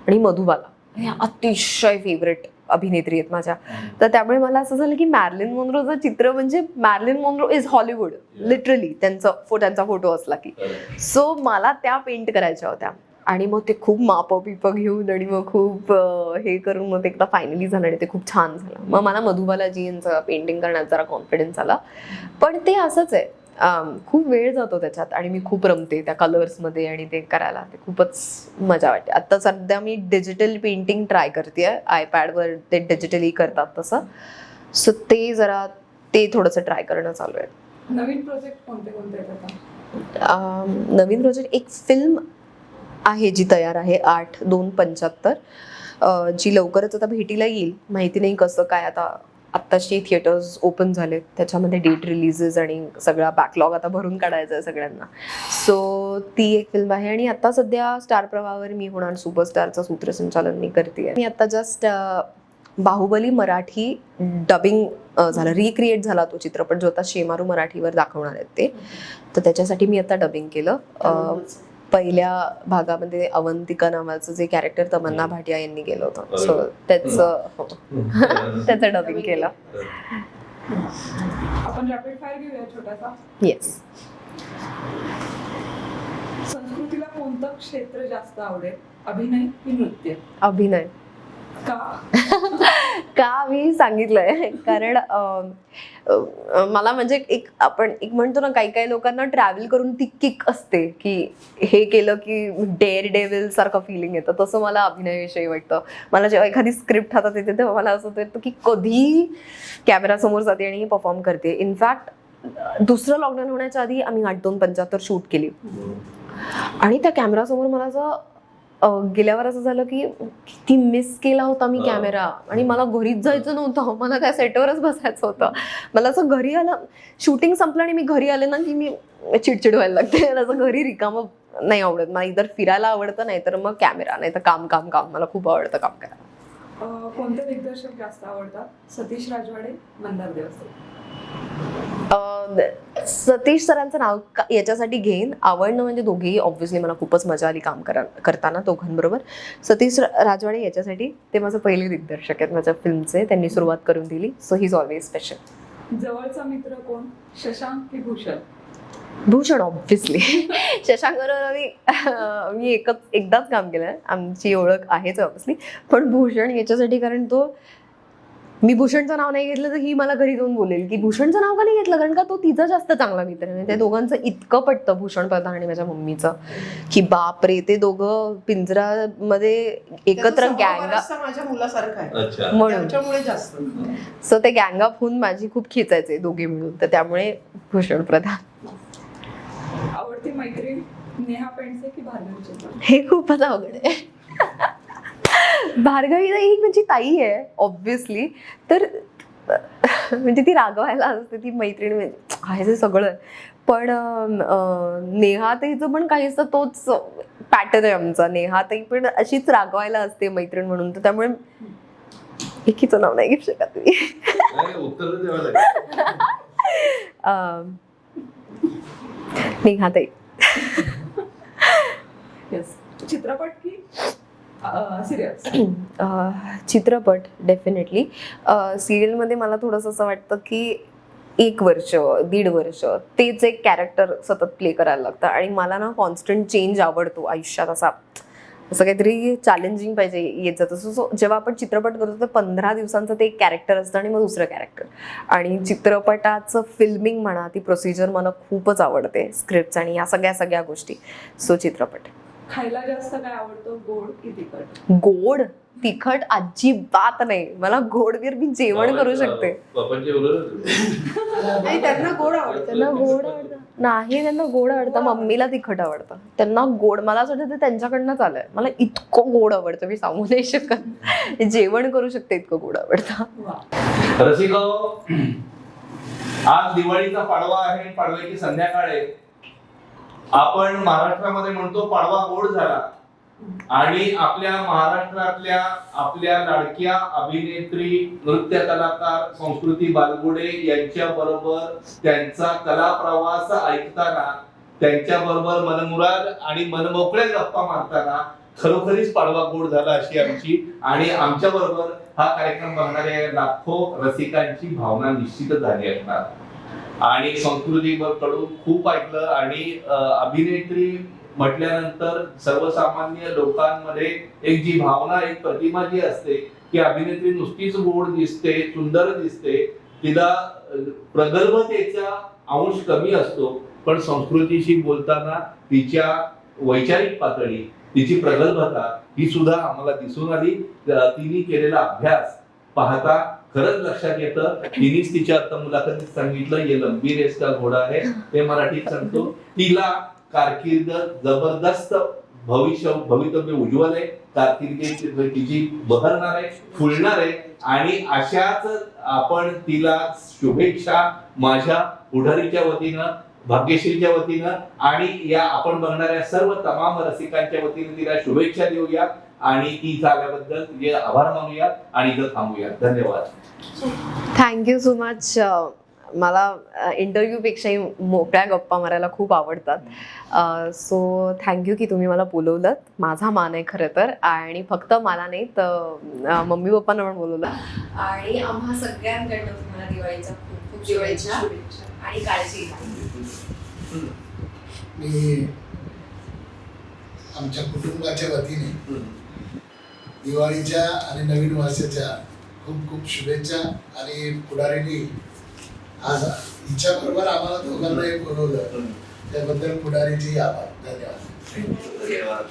आणि मधुबाला, ह्या अतिशय फेवरेट अभिनेत्री आहेत माझ्या. तर त्यामुळे मला असं झालं की मॅर्लिन मॉनरोचं चित्र, म्हणजे मॅर्लिन मॉनरो इज हॉलिवूड लिटरली, त्यांचा फोटो असला की. सो मला त्या पेंट करायच्या होत्या, आणि मग ते खूप मापं घेऊन आणि मग खूप हे करून मग ते एकदा फायनली झालं आणि ते खूप छान झालं. मग मला मधुबालाजी यांचं पेंटिंग करण्यात जरा कॉन्फिडन्स आला. पण ते असंच आहे, खूप वेळ जातो त्याच्यात, आणि मी खूप रमते त्या कलर्समध्ये, आणि ते करायला ते खूपच मजा वाटते. आता सध्या मी डिजिटल पेंटिंग ट्राय करते आहे, आयपॅडवर ते डिजिटली करतात तसं. सो ते थोडंसं ट्राय करणं चालू आहे. नवीन प्रोजेक्ट कोणते आहेत आता? नवीन प्रोजेक्ट, एक फिल्म आहे जी तयार आहे 8/2/75, जी लवकरच आता भेटीला येईल. माहिती नाही कसं काय, आत्ताशी थिएटर्स ओपन झालेत, त्याच्यामध्ये डेट रिलीजेस आणि सगळा बॅकलॉग आता भरून काढायचा आहे सगळ्यांना. सो ती एक फिल्म आहे. आणि आता सध्या स्टार प्रवाहावर मी होणार सुपरस्टारचं सूत्रसंचालन मी करते. मी आता जस्ट बाहुबली मराठी डबिंग झालं, रिक्रिएट झाला तो चित्रपट, जो आता शेमारू मराठीवर दाखवणार आहेत ते. तर त्याच्यासाठी मी आता डबिंग केलं. पहिल्या भागामध्ये अवंतिका नावाचं जे कॅरेक्टर तमन्ना भाटिया यांनी केलं होतं, सो त्याचं डबिंग केलं. आपण रॅपिड फायर घेऊया छोटासा. येस. संस्कृतीला कोणतं क्षेत्र जास्त आवडेल, अभिनय की नृत्य? अभिनय. का मी सांगितलंय, कारण मला म्हणजे आपण म्हणतो ना, काही लोकांना ट्रॅव्हल करून ती किक असते की हे केलं की डेअर डेव्हिल सारखं फिलिंग येतं. तसं मला अभिनयाविषयी वाटतं. मला जेव्हा एखादी स्क्रिप्ट हातात येते तेव्हा मला असं होतं की कधी कॅमेरासमोर जाते आणि परफॉर्म करते. इनफॅक्ट दुसरं लॉकडाऊन होण्याच्या आधी आम्ही 8/2/75 शूट केली, आणि त्या कॅमेरासमोर मला असं गेल्यावर असं झालं की किती मिस केला होता मी कॅमेरा, आणि मला घरीच जायचं नव्हतं, मला त्या सेटवरच बसायचं होतं. मला असं घरी आलं, शूटिंग संपलं आणि मी घरी आले ना की मी चिडचिड व्हायला लागते. असं घरी रिकामं नाही आवडत मला. इतर फिरायला आवडतं, नाही तर मग कॅमेरा, नाही तर काम. मला खूप आवडतं काम करायला. कोणते दिग्दर्शक जास्त आवडतात, सतीश राजवाडे, मंदार देवसे? सतीश सरांचं नाव याच्यासाठी घेईन, आवडणं म्हणजे दोघेही ऑब्व्हियसली मला खूपच मजा आली काम करताना दोघांबरोबर. सतीश राजवाडे याच्यासाठी ते माझं पहिले दिग्दर्शक आहेत माझ्या फिल्मचे, त्यांनी सुरुवात करून दिली, so he is always special. जवळचा मित्र कोण, शशांक की भूषण? भूषण ऑब्व्हियसली. शशांक बरोबर मी एकदाच काम केलंय, आमची ओळख आहेच ऑब्व्हियसली, पण भूषण याच्यासाठी कारण मी भूषणचं नाव नाही घेतलं तर ही मला घरी जाऊन बोलेल की भूषणचं नाव का नाही घेतलं, कारण का तो तिचा जास्त चांगला मित्र आहे. त्या दोघांचं इतकं पटतं, भूषण प्रधान आणि माझ्या मम्मीचं, की बाप रे, ते दोघं पिंजरामध्ये एकत्र त्याचा स्वभाव गँग बराचसा माझ्या मुलासारखा आहे, अच्छा. म्हणून त्याच्यामुळे जास्त. सो ते गँग अप होऊन माझी खूप खिचायचे दोघे मिळून, तर त्यामुळे भूषण प्रधान. आवडती मैत्रीण नेहा पेंडसे की भार्गवी चित्रपट? हे खूपच अवघड आहे. भार्गवी ही म्हणजे ताई आहे ऑब्व्हियसली, तर म्हणजे ती रागवायला असते, ती मैत्रीण आहे ते सगळं आहे. पण नेहाताईचं पण काहीच तोच पॅटर्न आहे आमचा. नेहाताई पण अशीच रागवायला असते मैत्रीण म्हणून, तर त्यामुळे एकीचं नाव नाही घेऊ शकत मी. उत्तर द्यावं लागेल. नेहाताई. येस. चित्रपट की सिरियल्स? चित्रपट डेफिनेटली. सिरियलमध्ये मला थोडंसं असं वाटतं की 1 वर्ष 1.5 वर्ष तेच एक कॅरेक्टर सतत प्ले करायला लागतं, आणि मला ना कॉन्स्टंट चेंज आवडतो आयुष्यात. असं काहीतरी चॅलेंजिंग पाहिजे येत जातं. सो जेव्हा आपण चित्रपट करतो तर 15 दिवसांचं ते एक कॅरेक्टर असतं आणि मग दुसरं कॅरेक्टर. आणि चित्रपटाचं फिल्मिंग म्हणा, ती प्रोसिजर मला खूपच आवडते, स्क्रिप्ट आणि या सगळ्या गोष्टी. सो चित्रपट. खायला जास्त काय आवडतं, गोड की तिखट? गोड तिखट अजिबात नाही, मला गोड बीर मी जेवण करू शकते. बाबांच्या बरोबर नाही, त्यांना गोड आवडतं. त्यांना गोड आवडतं नाही, त्यांना गोड आवडतं. मम्मीला तिखट आवडतं, त्यांना गोड. मला असं वाटतं ते त्यांच्याकडनंच आलंय. मला इतकं गोड आवडतं, मी सांगू नाही शकत. जेवण करू शकते इतकं गोड आवडतं. वा. रसिको, आज दिवाळीचा पाडवा आहे, पाडव्याची संध्याकाळ आहे. आपण महाराष्ट्रामध्ये म्हणतो पाडवा गोड झाला, आणि आपल्या महाराष्ट्रातल्या आपल्या लाडक्या अभिनेत्री, नृत्य कलाकार संस्कृती बालगुडे यांच्या बरोबर त्यांचा कला प्रवास ऐकताना, त्यांच्या बरोबर मनमुराद आणि मनमोकळ्या गप्पा मारताना खरोखरीच पाडवा गोड झाला अशी आमची आणि आमच्या बरोबर हा कार्यक्रम बघणाऱ्या लाखो रसिकांची भावना निश्चितच झाली असणार. आणि संस्कृती कडून खूप ऐकलं, आणि अभिनेत्री म्हटल्यानंतर सर्वसामान्य लोकांमध्ये एक जी भावना, एक प्रतिमा जी असते की अभिनेत्री नुसतीच गोड दिसते, सुंदर दिसते, तिला प्रगल्भतेचा अंश कमी असतो, पण संस्कृतीशी बोलताना तिच्या वैचारिक पातळी, तिची प्रगल्भता ही सुद्धा आम्हाला दिसून आली. तिने केलेला अभ्यास पाहता खरंच लक्षात येतं. तिनेच तिच्या आता मुलाखतीत सांगितलं, ये लंबी रेस का घोडा आहे, ते मराठीत सांगतो. तिला कारकीर्द जबरदस्त, भवितव्य उज्ज्वल आहे, कारकिर्दी तिची बहरणार आहे, फुलणार आहे. आणि अशाच आपण तिला शुभेच्छा माझ्या पुढारीच्या वतीनं, भाग्यश्रीच्या वतीनं आणि या आपण बघणाऱ्या सर्व तमाम रसिकांच्या वतीनं तिला शुभेच्छा देऊया, आणि ती झाल्याबद्दल तिचे आभार मानूया आणि इथं थांबूया. धन्यवाद. Thank you so much. मला इंटरव्ह्यू पेक्षाही मोकळ्या गप्पा मारायला खूप आवडतात. सो थँक्यू की तुम्ही मला बोलवलं. माझा मान आहे खरं तर, आणि फक्त मला नाही तर मम्मी पप्पांना पण बोलवलं. आणि आम्हा सगळ्यांकडनं तुम्हाला दिवाळीच्या खूप खूप शुभेच्छा आणि काळजी. मी आमच्या कुटुंबाच्या वतीने दिवाळीच्या आणि नवीन वर्षाच्या खूप खूप शुभेच्छा. आणि पुढारीने आज हिच्या बरोबर आम्हाला दोघांनाही बोलवलं त्याबद्दल पुढारीची आभार. धन्यवाद.